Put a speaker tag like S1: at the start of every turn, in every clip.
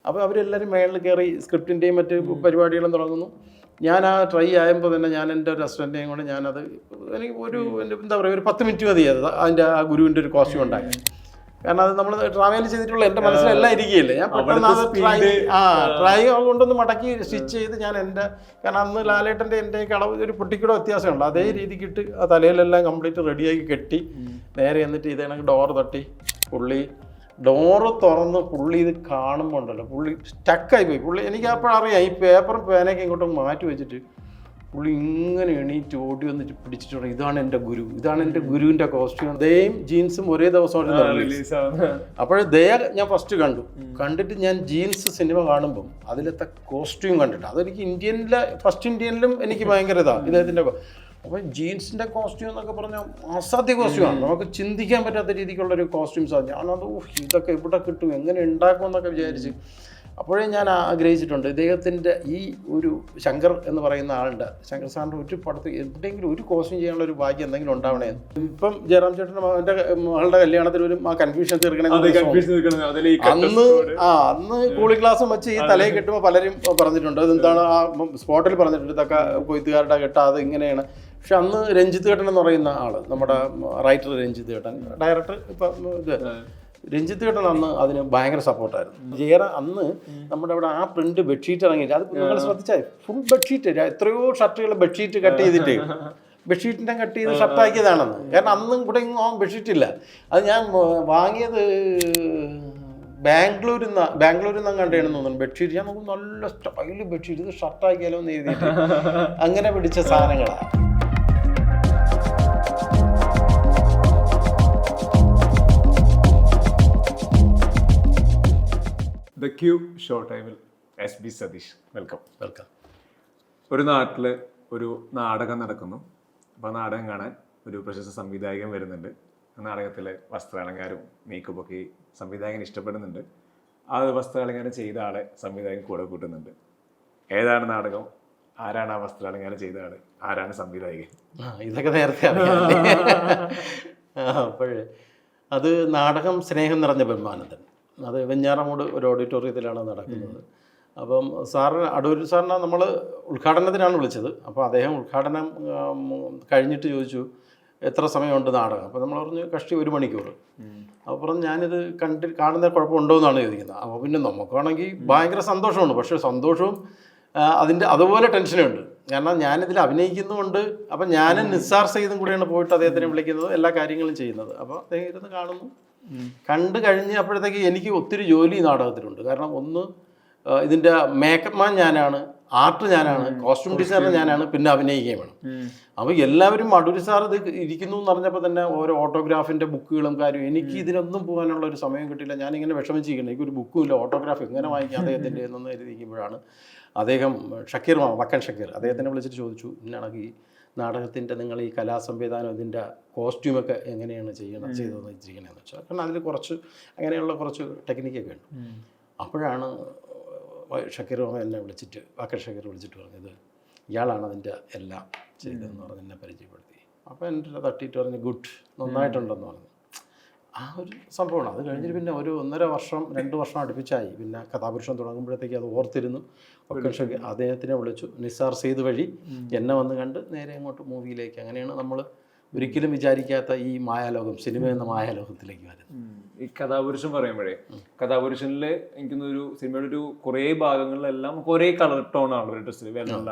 S1: അപ്പോൾ അവരെല്ലാവരും മേളിൽ കയറി സ്ക്രിപ്റ്റിൻ്റെയും മറ്റ് പരിപാടികളും തുടങ്ങുന്നു. ഞാൻ ആ ട്രൈ ആയപ്പോൾ തന്നെ ഞാൻ എൻ്റെ ഒരു അസിസ്റ്റൻ്റെയും കൂടെ ഞാനത് എനിക്ക് എന്താ പറയുക ഒരു 10 മിനിറ്റ് മതി അതിൻ്റെ ആ ഗുരുവിൻ്റെ ഒരു കോസ്റ്റ്യൂം ഉണ്ടാക്കി. കാരണം അത് നമ്മൾ ട്രാവൽ ചെയ്തിട്ടുള്ള എൻ്റെ മനസ്സിലെല്ലാം ഇരിക്കുകയില്ലേ, ഞാൻ പെട്ടെന്ന് അത് ട്രൈ കൊണ്ടൊന്ന് മടക്കി സ്റ്റിച്ച് ചെയ്ത് ഞാൻ എൻ്റെ, കാരണം അന്ന് ലാലേട്ടൻ്റെ എൻ്റെ അളവ് ഒരു പൊട്ടിക്കൂടെ വ്യത്യാസമുണ്ട്, അതേ രീതിക്കിട്ട് ആ തലയിലെല്ലാം കംപ്ലീറ്റ് റെഡിയാക്കി കെട്ടി നേരെ എന്നിട്ട് ഇതേണെങ്കിൽ ഡോർ തട്ടി പുള്ളി ഡോറ് തുറന്ന് പുള്ളി ഇത് കാണുമ്പോൾ ഉണ്ടല്ലോ പുള്ളി സ്റ്റക്കായി പോയി. പുള്ളി എനിക്ക് അപ്പോഴറിയാം ഈ പേപ്പറും പേനയൊക്കെ ഇങ്ങോട്ട് മാറ്റി വെച്ചിട്ട് പുള്ളി ഇങ്ങനെ എണീറ്റ് ഓടി വന്നിട്ട് പിടിച്ചിട്ടുണ്ട്, ഇതാണ് എൻ്റെ ഗുരു, ഇതാണ് എൻ്റെ ഗുരുവിൻ്റെ കോസ്റ്റ്യൂം. ദയും ജീൻസും ഒരേ ദിവസം അപ്പോഴേ ദയ ഞാൻ ഫസ്റ്റ് കണ്ടിട്ട് ഞാൻ ജീൻസ് സിനിമ കാണുമ്പം അതിലത്തെ കോസ്റ്റ്യൂം കണ്ടിട്ട് അതെനിക്ക് ഫസ്റ്റ് ഇന്ത്യനിലും എനിക്ക് ഭയങ്കര ഇതാണ് ഇദ്ദേഹത്തിൻ്റെ. അപ്പോൾ ജീൻസിൻ്റെ കോസ്റ്റ്യൂം എന്നൊക്കെ പറഞ്ഞാൽ അസാധ്യ കോസ്റ്റ്യൂമാണ്, നമുക്ക് ചിന്തിക്കാൻ പറ്റാത്ത രീതിക്കുള്ളൊരു കോസ്റ്റ്യൂംസാണ്. ഞാനത് ഇതൊക്കെ ഇവിടെ കിട്ടും, എങ്ങനെ ഉണ്ടാക്കുമെന്നൊക്കെ വിചാരിച്ച് അപ്പോഴേ ഞാൻ ആഗ്രഹിച്ചിട്ടുണ്ട് ഇദ്ദേഹത്തിൻ്റെ ഈ ഒരു ശങ്കർ എന്ന് പറയുന്ന ആളുടെ, ശങ്കർ സാറിൻ്റെ ഒരു പടത്ത് എവിടെയെങ്കിലും ഒരു കോസ്റ്റ്യൂം ചെയ്യാനുള്ള ഒരു ഭാഗ്യം എന്തെങ്കിലും ഉണ്ടാവണേ. ഇപ്പം ജയറാം ചേട്ടൻ്റെ എൻ്റെ മകളുടെ കല്യാണത്തിന് ഒരു ആ കൺഫ്യൂഷൻ തീർക്കണമെങ്കിൽ അന്ന് കൂളിംഗ് ഗ്ലാസും വെച്ച് ഈ തലയിൽ കെട്ടുമ്പോൾ പലരും പറഞ്ഞിട്ടുണ്ട് അതെന്താണ്, ആ സ്പോട്ടിൽ പറഞ്ഞിട്ടുണ്ട് ഇതൊക്കെ കൊയ്ത്തുകാരുടെ കെട്ട അത് ഇങ്ങനെയാണ്. പക്ഷെ അന്ന് രഞ്ജിത്ത് ചേട്ടൻ എന്ന് പറയുന്ന ആള്, നമ്മുടെ റൈറ്റർ രഞ്ജിത്ത് ചേട്ടൻ, ഡയറക്ടർ ഇപ്പം ഇത് രഞ്ജിത്ത് ചേട്ടൻ അന്ന് അതിന് ഭയങ്കര സപ്പോർട്ടായിരുന്നു. അന്ന് നമ്മുടെ അവിടെ ആ പ്രിന്റ് ബെഡ്ഷീറ്റ് ഇറങ്ങിയിട്ട് അത് നിങ്ങൾ ശ്രദ്ധിച്ചാൽ ഫുൾ ബെഡ്ഷീറ്റ്, എത്രയോ ഷർട്ടുകൾ ബെഡ്ഷീറ്റ് കട്ട് ചെയ്തിട്ട് ബെഡ്ഷീറ്റിനെ കട്ട് ചെയ്ത് ഷർട്ടാക്കിയതാണെന്ന്. കാരണം അന്നും ഇവിടെ ബെഡ്ഷീറ്റ് ഇല്ല. അത് ഞാൻ വാങ്ങിയത് ബാംഗ്ലൂരിൽ നിന്ന് കണ്ടാണെന്ന് തോന്നുന്നു ബെഡ്ഷീറ്റ്. ഞാൻ നോക്കും നല്ല സ്റ്റൈല് ബെഡ്ഷീറ്റ്, ഇത് ഷർട്ടാക്കിയാലോ എന്ന് എഴുതിയിട്ട് അങ്ങനെ പിടിച്ച സാധനങ്ങളാണ്.
S2: ദ ക്യൂ ഷോ ടൈമിൽ SB സതീഷ്, വെൽക്കം. ഒരു നാട്ടിൽ ഒരു നാടകം നടക്കുന്നു. അപ്പോൾ നാടകം കാണാൻ ഒരു പ്രശസ്ത സംവിധായകൻ വരുന്നുണ്ട്. ആ നാടകത്തിലെ വസ്ത്രാലങ്കാരവും മേക്കപ്പൊക്കെ ഈ സംവിധായകൻ ഇഷ്ടപ്പെടുന്നുണ്ട്. ആ വസ്ത്രാലങ്കാരം ചെയ്ത ആളെ സംവിധായകൻ കൂടെ കൂട്ടുന്നുണ്ട്. ഏതാണ് നാടകം, ആരാണ് ആ വസ്ത്രാലങ്കാരം ചെയ്ത ആള്, ആരാണ് സംവിധായകൻ?
S1: ഇതൊക്കെ നേരത്തെ അപ്പോഴേ അത് നാടകം സ്നേഹം നിറഞ്ഞ ബ്രഹ്മാനന്ദൻ, അത് വെഞ്ഞാറമൂട് ഒരു ഓഡിറ്റോറിയത്തിലാണ് നടക്കുന്നത്. അപ്പം അടൂർ സാറിനെ നമ്മൾ ഉദ്ഘാടനത്തിനാണ് വിളിച്ചത്. അപ്പോൾ അദ്ദേഹം ഉദ്ഘാടനം കഴിഞ്ഞിട്ട് ചോദിച്ചു എത്ര സമയമുണ്ട് നാടകം. അപ്പോൾ നമ്മൾ പറഞ്ഞു കഷ്ടി 1 മണിക്കൂർ. അപ്പോൾ പറഞ്ഞു ഞാനിത് കാണുന്ന കുഴപ്പമുണ്ടോ എന്നാണ് ചോദിക്കുന്നത്. അപ്പോൾ പിന്നെ നമുക്കാണെങ്കിൽ ഭയങ്കര സന്തോഷമുണ്ട്, പക്ഷേ സന്തോഷവും അതിൻ്റെ അതുപോലെ ടെൻഷനുണ്ട്. കാരണം ഞാനിതിൽ അഭിനയിക്കുന്നുമുണ്ട്. അപ്പം ഞാനും നിസാർ സയ്യിദും കൂടെയാണ് പോയിട്ട് അദ്ദേഹത്തിനെ വിളിക്കുന്നത്, എല്ലാ കാര്യങ്ങളും ചെയ്യുന്നത്. അപ്പോൾ അദ്ദേഹം ഇരുന്ന് കാണുന്നു. കണ്ടു കഴിഞ്ഞ് അപ്പോഴത്തേക്ക് എനിക്ക് ഒത്തിരി ജോലി നാടകത്തിലുണ്ട്. കാരണം ഒന്ന് ഇതിൻ്റെ മേക്കപ്പ് മാൻ ഞാനാണ്, ആർട്ട് ഞാനാണ്, കോസ്റ്റ്യൂം ഡിസൈനർ ഞാനാണ്, പിന്നെ അഭിനയിക്കുകയും വേണം. അപ്പോൾ എല്ലാവരും അടൂരി സാർ ഇത് ഇരിക്കുന്നു എന്ന് പറഞ്ഞപ്പോൾ തന്നെ ഓരോ ഓട്ടോഗ്രാഫിൻ്റെ ബുക്കുകളും കാര്യവും, എനിക്ക് ഇതിനൊന്നും പോകാനുള്ള ഒരു സമയം കിട്ടില്ല. ഞാനിങ്ങനെ വിഷമിച്ചിരിക്കുന്നത്, എനിക്കൊരു ബുക്കും ഇല്ല, ഓട്ടോഗ്രാഫ് എങ്ങനെ വാങ്ങിക്കാം അദ്ദേഹത്തിൻ്റെ എന്നൊന്നും എഴുതിയിരിക്കുമ്പോഴാണ് അദ്ദേഹം വക്കൻ ഷക്കീർ അദ്ദേഹത്തിനെ വിളിച്ചിട്ട് ചോദിച്ചു, ഇന്നാണെങ്കിൽ ഈ നാടകത്തിൻ്റെ നിങ്ങൾ ഈ കലാസംവിധാനം ഇതിൻ്റെ കോസ്റ്റ്യൂമൊക്കെ എങ്ങനെയാണ് ചെയ്തതെന്ന് വെച്ചിരിക്കണേന്ന് വെച്ചാൽ, കാരണം അതിൽ കുറച്ച് അങ്ങനെയുള്ള കുറച്ച് ടെക്നിക്കൊക്കെ ഉണ്ട്. അപ്പോഴാണ് ഷക്കീർ എന്നെ വിളിച്ചിട്ട് വക്കൻ ഷക്കീർ വിളിച്ചിട്ട് പറഞ്ഞത് ഇയാളാണ് അതിൻ്റെ എല്ലാം ചെയ്തതെന്ന് പറഞ്ഞ് എന്നെ പരിചയപ്പെടുത്തി. അപ്പോൾ എൻ്റെ തട്ടിയിട്ട് പറഞ്ഞ് ഗുഡ്, നന്നായിട്ടുണ്ടെന്ന് പറഞ്ഞു. ആ ഒരു സംഭവമാണ്. അത് കഴിഞ്ഞിട്ട് പിന്നെ ഒരു 1.5 വർഷം 2 വർഷം അടുപ്പിച്ചായി. പിന്നെ കഥാപുരുഷൻ തുടങ്ങുമ്പോഴത്തേക്ക് അത് ഓർത്തിരുന്നു. ഒക്കെ അദ്ദേഹത്തിനെ വിളിച്ചു, നിസാർ സയ്യിദ് വഴി എന്നെ വന്ന് കണ്ട് നേരെ അങ്ങോട്ട് മൂവിയിലേക്ക്. അങ്ങനെയാണ് നമ്മൾ ഒരിക്കലും വിചാരിക്കാത്ത ഈ മായാലോകം, സിനിമ എന്ന മായാലോകത്തിലേക്ക് വരുന്നത്.
S2: ഈ കഥാപുരുഷൻ പറയുമ്പോഴേ, കഥാപുരുഷനിൽ എനിക്കൊന്നൊരു സിനിമയുടെ ഒരു കുറേ ഭാഗങ്ങളിലെല്ലാം ഒരേ കളർ ടോൺ ആണ് ഒരു ഡ്രസ്സിൽ, വെള്ള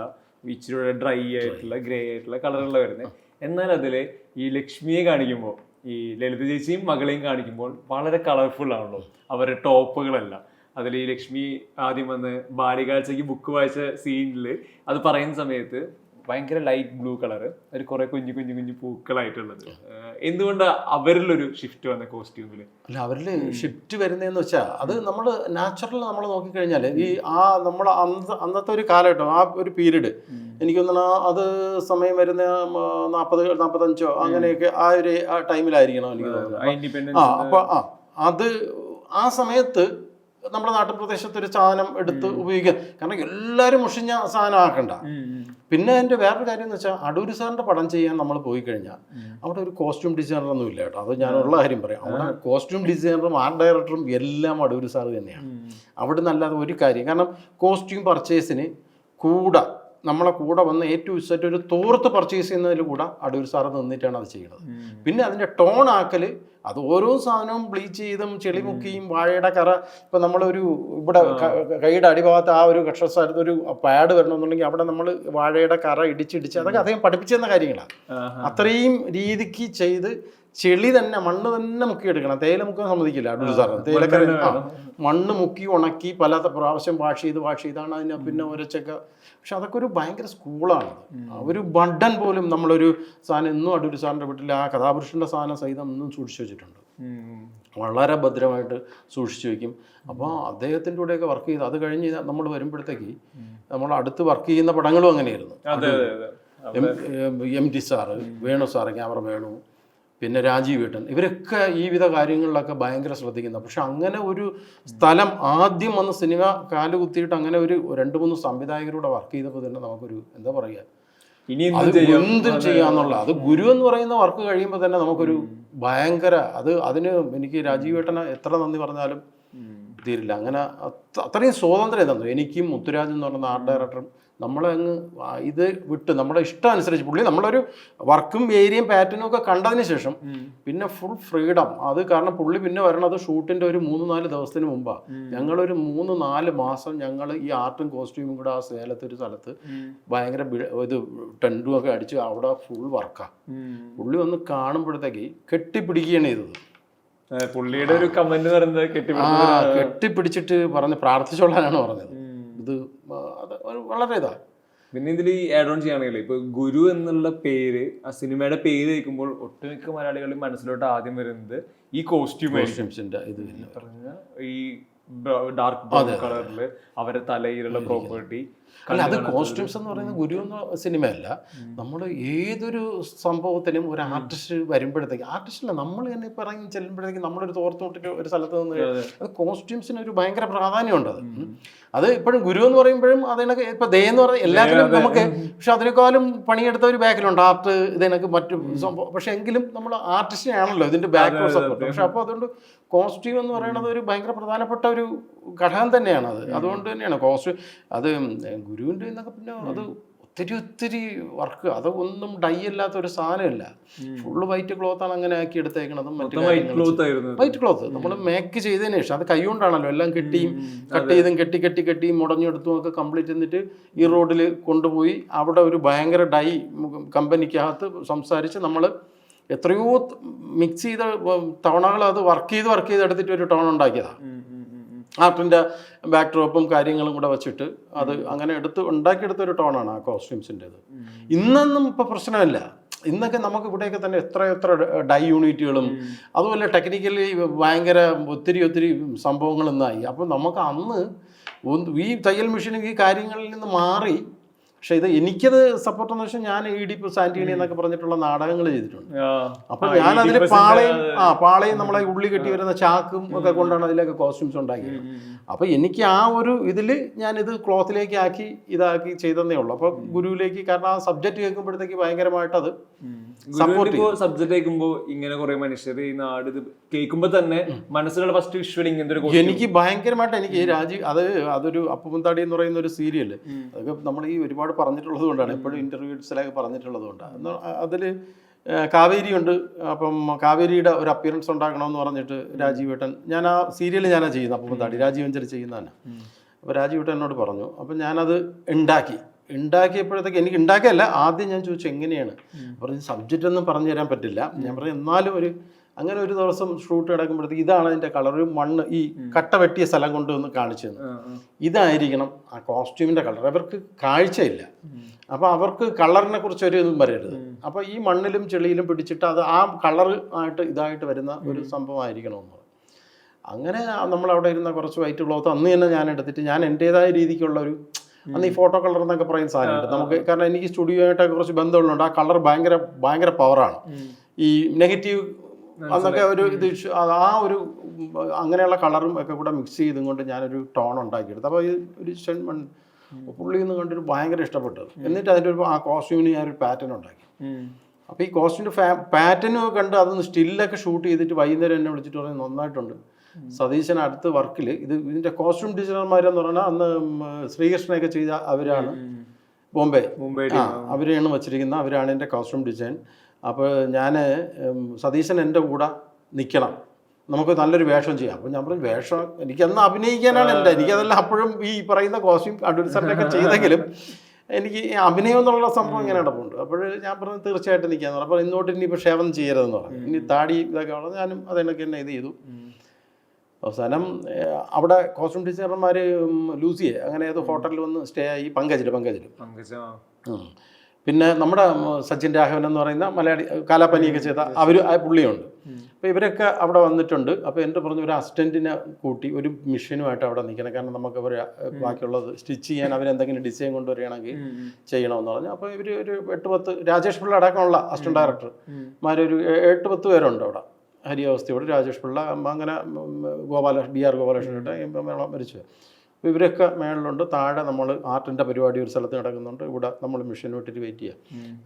S2: ഇച്ചിരി ഡ്രൈ ആയിട്ടുള്ള ഗ്രേ ആയിട്ടുള്ള കളറുള്ള വരുന്നത്. എന്നാൽ അതിൽ ഈ ലക്ഷ്മിയെ കാണിക്കുമ്പോൾ, ഈ ലളിത ചേച്ചിയും മകളെയും കാണിക്കുമ്പോൾ വളരെ കളർഫുൾ ആണല്ലോ അവരുടെ ടോപ്പുകളെല്ലാം. അതിൽ ഈ ലക്ഷ്മി ആദ്യം വന്ന് ബാലികാഴ്ചയ്ക്ക് ബുക്ക് വായിച്ച സീനിൽ അത് പറയുന്ന സമയത്ത് ഭയങ്കര ലൈറ്റ് ബ്ലൂ കളറ്, ഒരു കുറെ കുഞ്ഞു കുഞ്ഞു കുഞ്ഞു പൂക്കളായിട്ടുള്ളത്. എന്തുകൊണ്ട് അവരിലൊരു ഷിഫ്റ്റ് വന്ന കോസ്റ്റ്യൂമിൽ?
S1: അല്ല, അവരിൽ ഷിഫ്റ്റ് വരുന്നതെന്ന് വെച്ചാൽ അത് നമ്മൾ നാച്ചുറൽ നമ്മൾ നോക്കിക്കഴിഞ്ഞാൽ ഈ നമ്മൾ അന്നത്തെ ഒരു കാലഘട്ടം, ആ ഒരു പീരീഡ് എനിക്ക് തോന്നുന്നു അത് സമയം വരുന്ന 40-45 അങ്ങനെയൊക്കെ ആ ഒരു ടൈമിലായിരിക്കണം എനിക്ക് തോന്നുന്നു. അപ്പോൾ അത് ആ സമയത്ത് നമ്മുടെ നാട്ടുപ്രദേശത്ത് ഒരു സാധനം എടുത്ത് ഉപയോഗിക്കുക. കാരണം എല്ലാവരും മുഷിഞ്ഞ സാധനം ആക്കണ്ട. പിന്നെ അതിൻ്റെ വേറൊരു കാര്യം എന്ന് വെച്ചാൽ അടൂര് സാറിൻ്റെ പടം ചെയ്യാൻ നമ്മൾ പോയി കഴിഞ്ഞാൽ അവിടെ ഒരു കോസ്റ്റ്യൂം ഡിസൈനറൊന്നും ഇല്ല കേട്ടോ. അത് ഞാനുള്ള കാര്യം പറയാം. അവിടെ കോസ്റ്റ്യൂം ഡിസൈനറും ആർട്ട് ഡയറക്ടറും എല്ലാം അടൂര് സാർ തന്നെയാണ്. അവിടെ നല്ലാതെ ഒരു കാര്യം, കാരണം കോസ്റ്റ്യൂം പർച്ചേസിന് നമ്മളെ കൂടെ വന്ന് ഏറ്റവും ഇഷ്ടമായിട്ട് ഒരു തോർത്ത് പർച്ചേസ് ചെയ്യുന്നതിൽ കൂടെ അടൂർ സാറ് നിന്നിട്ടാണ് അത് ചെയ്യുന്നത്. പിന്നെ അതിൻ്റെ ടോൺ ആക്കൽ, അത് ഓരോ സാധനവും ബ്ലീച്ച് ചെയ്തും ചെളി മുക്കിയും വാഴയുടെ കറ, ഇപ്പം നമ്മളൊരു ഇവിടെ കൈയുടെ അടിഭാഗത്ത് ആ ഒരു കക്ഷസ്ഥലത്ത് ഒരു പാഡ് വരണമെന്നുണ്ടെങ്കിൽ അവിടെ നമ്മൾ വാഴയുടെ കറ ഇടിച്ചിടിച്ച്, അതൊക്കെ അദ്ദേഹം പഠിപ്പിച്ചെന്ന കാര്യങ്ങളാണ്. അത്രയും രീതിക്ക് ചെയ്ത് ചെളി തന്നെ, മണ്ണ് തന്നെ മുക്കിയെടുക്കണം. തേയില മുക്കാൻ സമ്മതിക്കില്ല അടൂർ സാറിന്. തേയിലക്കര മണ്ണ് മുക്കി ഉണക്കി പല പ്രാവശ്യം വാഷ് ചെയ്താണ് അതിനെ പിന്നെ ഉരച്ചൊക്കെ. പക്ഷെ അതൊക്കെ ഒരു ഭയങ്കര സ്കൂളാണ്. ഒരു ബഡൻ പോലും നമ്മളൊരു സാധനം ഇന്നും അടൂർ സാറിൻ്റെ വീട്ടിൽ ആ കഥാപുരുഷൻ്റെ സാധനം സഹിതം ഇന്നും സൂക്ഷിച്ചു വെച്ചിട്ടുണ്ട്. വളരെ ഭദ്രമായിട്ട് സൂക്ഷിച്ചു വയ്ക്കും. അപ്പോൾ അദ്ദേഹത്തിൻ്റെ കൂടെയൊക്കെ വർക്ക് ചെയ്ത് അത് കഴിഞ്ഞ് നമ്മൾ വരുമ്പോഴത്തേക്ക് നമ്മൾ അടുത്ത് വർക്ക് ചെയ്യുന്ന പടങ്ങളും അങ്ങനെയായിരുന്നു. MT sir, Venu sir, camera Venu, പിന്നെ രാജീവ് ഏട്ടൻ, ഇവരൊക്കെ ഈ വിധ കാര്യങ്ങളിലൊക്കെ ഭയങ്കര ശ്രദ്ധിക്കുന്നത്. പക്ഷെ അങ്ങനെ ഒരു സ്ഥലം ആദ്യം വന്ന് സിനിമ കാലുകുത്തിയിട്ട് അങ്ങനെ ഒരു 2-3 സംവിധായകരോടെ വർക്ക് ചെയ്തപ്പോൾ തന്നെ നമുക്കൊരു എന്താ പറയുക, എന്തും ചെയ്യാന്നുള്ള, അത് ഗുരു എന്ന് പറയുന്ന വർക്ക് കഴിയുമ്പോൾ തന്നെ നമുക്കൊരു ഭയങ്കര അതിന് എനിക്ക് രാജീവ് ഏട്ടനെ എത്ര നന്ദി പറഞ്ഞാലും തീരില്ല. അങ്ങനെ അത്രയും സ്വാതന്ത്ര്യം തന്നു എനിക്കും മുത്തുരാജ് എന്ന് പറയുന്ന ആർട്ട് ഡയറക്ടറും. നമ്മളെ അങ്ങ് ഇത് വിട്ട് നമ്മുടെ ഇഷ്ടം അനുസരിച്ച് പുള്ളി നമ്മളൊരു വർക്കും ഏരിയയും പാറ്റേണും ഒക്കെ കണ്ടതിന് ശേഷം പിന്നെ ഫുൾ ഫ്രീഡം. അത് കാരണം പുള്ളി പിന്നെ വരണത് ഷൂട്ടിൻ്റെ ഒരു 3-4 ദിവസത്തിന് മുമ്പാണ്. ഞങ്ങളൊരു 3-4 മാസം ഞങ്ങൾ ഈ ആർട്ടും കോസ്റ്റ്യൂമും കൂടെ ആ സേലത്ത് ഒരു സ്ഥലത്ത് ഭയങ്കര ഇത് ടെൻറ്റും ഒക്കെ അടിച്ച് അവിടെ ഫുൾ വർക്കാണ്. പുള്ളി വന്ന് കാണുമ്പോഴത്തേക്ക് കെട്ടിപ്പിടിക്കുകയാണ് ചെയ്തത്.
S2: പുള്ളിയുടെ ഒരു കമന്റ് പറയുന്നത്
S1: കെട്ടിപ്പിടിച്ചിട്ട് പറഞ്ഞ് പ്രാർത്ഥിച്ചോളാനാണ് പറഞ്ഞത്. ഇത് വളരെ ഇതാണ്.
S2: പിന്നെ ഇതിൽ ആഡ് ഓൺ ചെയ്യുകയാണെങ്കിൽ ഇപ്പൊ ഗുരു എന്നുള്ള പേര്, ആ സിനിമയുടെ പേര് കേൾക്കുമ്പോൾ ഒട്ടുമിക്ക മലയാളികളുടെ മനസ്സിലോട്ട് ആദ്യം വരുന്നത് ഈ കോസ്റ്റ്യൂംസിന്റെ ഇത് പറഞ്ഞ ഈ ഡാർക്ക് ബ്രൗൺ കളറിൽ അവരുടെ തലയിലുള്ള പ്രോപ്പർട്ടി.
S1: അല്ല, അത് കോസ്റ്റ്യൂംസ് എന്ന് പറയുന്നത് ഗുരു എന്ന സിനിമയല്ല. നമ്മൾ ഏതൊരു സംഭവത്തിനും ഒരു ആർട്ടിസ്റ്റ് വരുമ്പോഴത്തേക്ക്, ആർട്ടിസ്റ്റല്ല നമ്മൾ തന്നെ പറഞ്ഞ് ചെല്ലുമ്പോഴത്തേക്ക് നമ്മളൊരു തോർത്തോട്ടിട്ട് ഒരു സ്ഥലത്ത് നിന്ന് അത് കോസ്റ്റ്യൂംസിന് ഒരു ഭയങ്കര പ്രാധാന്യമുണ്ട്. അത് ഇപ്പോഴും ഗുരു എന്ന് പറയുമ്പോഴും അതിനൊക്കെ ഇപ്പം ദേ എന്ന് പറഞ്ഞാൽ എല്ലാത്തിനും നമുക്ക്, പക്ഷെ അതിനേക്കാളും പണിയെടുത്ത ഒരു ബാക്കിലുണ്ട് ആർട്ട് ഇതിനൊക്കെ മറ്റു സംഭവം. പക്ഷെ എങ്കിലും നമ്മൾ ആർട്ടിസ്റ്റിനാണല്ലോ ഇതിൻ്റെ ബാക്ക് സപ്പോർട്ട്. പക്ഷെ അപ്പോൾ അതുകൊണ്ട് കോസ്റ്റ്യൂം എന്ന് പറയുന്നത് ഒരു ഭയങ്കര പ്രധാനപ്പെട്ട ഒരു ഘടകം തന്നെയാണ്. അതുകൊണ്ട് തന്നെയാണ് കോസ്റ്റ്യൂം. അത് ഗുരുവിൻ്റെ എന്നൊക്കെ പിന്നെ അത് ഒത്തിരി വർക്ക്, അതൊന്നും ഡൈ അല്ലാത്ത ഒരു സാധനമില്ല. ഫുള്ള് വൈറ്റ് ക്ലോത്താണ് അങ്ങനെ ആക്കി എടുത്തേക്കണതും. മറ്റു വൈറ്റ് ക്ലോത്ത് നമ്മൾ മേക്ക് ചെയ്തതിന് ശേഷം അത് കൈകൊണ്ടാണല്ലോ എല്ലാം കട്ട് ചെയ്തും കെട്ടി മുടഞ്ഞെടുത്തും ഒക്കെ കംപ്ലീറ്റ് എന്നിട്ട് ഈ റോഡിൽ കൊണ്ടുപോയി അവിടെ ഒരു ഭയങ്കര ഡൈ കമ്പനിക്കകത്ത് സംസാരിച്ച് നമ്മൾ എത്രയോ മിക്സ് ചെയ്ത തവണകൾ അത് വർക്ക് ചെയ്ത് എടുത്തിട്ട് ഒരു ടോൺ ഉണ്ടാക്കിയതാണ്. ആർട്ടിൻ്റെ ബാക്ക് ഡ്രോപ്പും കാര്യങ്ങളും കൂടെ വെച്ചിട്ട് അത് അങ്ങനെ ഉണ്ടാക്കിയെടുത്ത ഒരു ടോണാണ് ആ കോസ്റ്റ്യൂംസിൻ്റെത്. ഇന്നൊന്നും ഇപ്പോൾ പ്രശ്നമില്ല. ഇന്നൊക്കെ നമുക്ക് ഇവിടെയൊക്കെ തന്നെ എത്ര ഡൈ യൂണിറ്റുകളും അതുപോലെ ടെക്നിക്കലി ഭയങ്കര ഒത്തിരി സംഭവങ്ങൾ ഇന്നായി. അപ്പോൾ നമുക്ക് അന്ന് ഈ തയ്യൽ മെഷീനും ഈ കാര്യങ്ങളിൽ നിന്ന് മാറി. പക്ഷെ ഇത് എനിക്കത് സപ്പോർട്ട് എന്ന് വെച്ചാൽ ഞാൻ ഈഡിപ്പ് സാന്റീനി എന്നൊക്കെ പറഞ്ഞിട്ടുള്ള നാടകങ്ങൾ ചെയ്തിട്ടുണ്ട്. അപ്പൊ ഞാൻ അതിൽ പാളയും നമ്മളെ ഉള്ളി കെട്ടി വരുന്ന ചാക്കും ഒക്കെ കൊണ്ടാണ് അതിലൊക്കെ കോസ്റ്റ്യൂംസ് ഉണ്ടാക്കിയത്. അപ്പൊ എനിക്ക് ആ ഒരു ഇതിൽ ഞാനിത് ക്ലോത്തിലേക്ക് ഇതാക്കി ചെയ്തതേ ഉള്ളൂ. അപ്പൊ ഗുരുവിലേക്ക്, കാരണം ആ സബ്ജക്ട് കേൾക്കുമ്പോഴത്തേക്ക് ഭയങ്കരമായിട്ട് അത്
S2: സബ്ജക്ട് കേൾക്കുമ്പോൾ ഇങ്ങനെ കുറെ മനുഷ്യർ ഈ നാട് ഇത് കേൾക്കുമ്പോൾ തന്നെ മനസ്സിലുള്ള ഫസ്റ്റ് വിഷ്വൽ ഇങ്ങനത്തെ
S1: എനിക്ക് ഭയങ്കരമായിട്ട് എനിക്ക് അതൊരു അപ്പുമുന്താടി എന്ന് പറയുന്ന ഒരു സീരിയല്, അതൊക്കെ നമ്മൾ ഈ ഒരുപാട് പറഞ്ഞിട്ടുള്ളത് കൊണ്ടാണ്, എപ്പോഴും ഇന്റർവ്യൂസിലൊക്കെ പറഞ്ഞിട്ടുള്ളത് കൊണ്ടാണ്. അതിൽ കാവേരിയുണ്ട്. അപ്പം കാവേരിയുടെ ഒരു അപ്പിയറൻസ് ഉണ്ടാക്കണമെന്ന് പറഞ്ഞിട്ട് രാജീവ് ഏട്ടൻ, ഞാൻ ആ സീരിയൽ ഞാനാണ് ചെയ്യുന്നത്, അപ്പുമുന്താടി രാജീവ് വെഞ്ചരി ചെയ്യുന്നതാണ്. അപ്പോൾ രാജീവ് ഏട്ടൻ എന്നോട് പറഞ്ഞു. അപ്പം ഞാനത് ഉണ്ടാക്കിയപ്പോഴത്തേക്ക് എനിക്ക് ഉണ്ടാക്കിയല്ല, ആദ്യം ഞാൻ ചോദിച്ചു എങ്ങനെയാണ് പറഞ്ഞു. സബ്ജക്റ്റ് ഒന്നും പറഞ്ഞു തരാൻ പറ്റില്ല. ഞാൻ പറഞ്ഞു എന്നാലും അങ്ങനെ ഒരു ദിവസം ഷൂട്ട് കിടക്കുമ്പോഴത്തേക്ക് ഇതാണ് അതിൻ്റെ കളർ, മണ്ണ് ഈ കട്ട വെട്ടിയ സ്ഥലം കൊണ്ടുവന്ന് കാണിച്ചു തന്നു, ഇതായിരിക്കണം ആ കോസ്റ്റ്യൂമിൻ്റെ കളർ. അവർക്ക് കാഴ്ചയില്ല, അപ്പോൾ അവർക്ക് കളറിനെ കുറിച്ച് ഒരു ഇതും പറയരുത്. അപ്പോൾ ഈ മണ്ണിലും ചെളിയിലും പിടിച്ചിട്ട് അത് ആ കളർ ആയിട്ട് ഇതായിട്ട് വരുന്ന ഒരു സംഭവമായിരിക്കണമെന്ന് പറഞ്ഞു. അങ്ങനെ നമ്മളവിടെ ഇരുന്ന കുറച്ച് വൈറ്റ് ക്ലോത്ത് അന്ന് തന്നെ ഞാൻ എടുത്തിട്ട് ഞാൻ എൻ്റേതായ രീതിക്കുള്ള ഒരു, അന്ന് ഈ ഫോട്ടോ കളർ എന്നൊക്കെ പറയുന്ന സാധനമുണ്ട് നമുക്ക്. കാരണം എനിക്ക് സ്റ്റുഡിയോ ആയിട്ടൊക്കെ കുറച്ച് ബന്ധമുള്ളതുകൊണ്ട് ആ കളർ ഭയങ്കര പവറാണ്. ഈ നെഗറ്റീവ് അന്നൊക്കെ ഒരു ഇത് ആ ഒരു അങ്ങനെയുള്ള കളറും ഒക്കെ കൂടെ മിക്സ് ചെയ്തും കൊണ്ട് ഞാനൊരു ടോൺ ഉണ്ടാക്കിയെടുത്തു. അപ്പോൾ ഈ ഒരു പുള്ളി എന്ന് കണ്ടിട്ട് ഭയങ്കര ഇഷ്ടപ്പെട്ടത്. എന്നിട്ട് അതിൻ്റെ ഒരു ആ കോസ്റ്റ്യൂമിന് ഞാനൊരു പാറ്റേൺ ഉണ്ടാക്കി. അപ്പോൾ ഈ കോസ്റ്റ്യൂമിൻ്റെ പാറ്റേൺ കണ്ട് അതൊന്ന് സ്റ്റില്ലൊക്കെ ഷൂട്ട് ചെയ്തിട്ട് വൈകുന്നേരം എന്നെ വിളിച്ചിട്ട് പറഞ്ഞു നന്നായിട്ടുണ്ട് സതീശൻ അടുത്ത വർക്കിൽ ഇതിൻ്റെ കോസ്റ്റ്യൂം ഡിസൈനർമാരെന്ന് പറഞ്ഞാൽ അന്ന് ശ്രീകൃഷ്ണയൊക്കെ ചെയ്ത അവരാണ്, ബോംബെ അവരെയാണ് വച്ചിരിക്കുന്നത്, അവരാണ് എൻ്റെ കോസ്റ്റ്യൂം ഡിസൈൻ. അപ്പോൾ ഞാൻ സതീശൻ എൻ്റെ കൂടെ നിൽക്കണം, നമുക്ക് നല്ലൊരു വേഷം ചെയ്യാം. അപ്പോൾ ഞാൻ പറഞ്ഞു വേഷം എനിക്കന്ന് അഭിനയിക്കാനാണ് എനിക്കതെല്ലാം അപ്പോഴും ഈ പറയുന്ന കോസ്റ്റ്യൂം അഡ്വൈസറിൻ്റെയൊക്കെ ചെയ്തെങ്കിലും എനിക്ക് അഭിനയം എന്നുള്ള സംഭവം ഇങ്ങനെ നടപ്പുണ്ട്. അപ്പോൾ ഞാൻ പറഞ്ഞു തീർച്ചയായിട്ടും നിൽക്കാന്ന് പറഞ്ഞു. അപ്പോൾ ഇന്നോട്ട് ഇനിയിപ്പോൾ ഷേവം ചെയ്യരുതെന്ന് പറഞ്ഞു, ഇനി താടി ഇതൊക്കെ ഉള്ളത് ഞാനും അതിനൊക്കെ തന്നെ ഇത് ചെയ്തു. അവസാനം അവിടെ കോസ്റ്റ്യൂം ഡിസൈനർമാർ ലൂസിയെ അങ്ങനെ ഏതോ ഹോട്ടലിൽ വന്ന് സ്റ്റേ ആയി, പങ്കജിൽ പിന്നെ നമ്മുടെ സച്ചിൻ രാഘവൻ എന്ന് പറയുന്ന മലയാളി കാലാപ്പനിയൊക്കെ ചെയ്ത പുള്ളിയുണ്ട്. അപ്പോൾ ഇവരൊക്കെ അവിടെ വന്നിട്ടുണ്ട്. അപ്പോൾ എൻ്റെ പറഞ്ഞ ഒരു അസിസ്റ്റൻറ്റിനെ കൂട്ടി ഒരു മിഷനുമായിട്ട് അവിടെ നിൽക്കണം, കാരണം നമുക്ക് അവർ ബാക്കിയുള്ളത് സ്റ്റിച്ച് ചെയ്യാൻ അവരെന്തെങ്കിലും ഡിസൈൻ കൊണ്ടുവരികയാണെങ്കിൽ ചെയ്യണമെന്ന് പറഞ്ഞു. അപ്പോൾ ഇവർ ഒരു 8-10 രാജേഷ് പിള്ള അടക്കമുള്ള അസിസ്റ്റന്റ് ഡയറക്ടർമാരൊരു 8-10 പേരുണ്ട് അവിടെ. ഹരിയാവസ്ഥയോട് രാജേഷ് പിള്ള അങ്ങനെ BR ഗോപാലകൃഷ്ണൻ മരിച്ചു. അപ്പോൾ ഇവരൊക്കെ മേളിലുണ്ട്. താഴെ നമ്മൾ ആർട്ടിൻ്റെ പരിപാടി ഒരു സ്ഥലത്ത് നടക്കുന്നുണ്ട്. ഇവിടെ നമ്മൾ മിഷൻ വിട്ടിട്ട് വെയിറ്റ് ചെയ്യാം.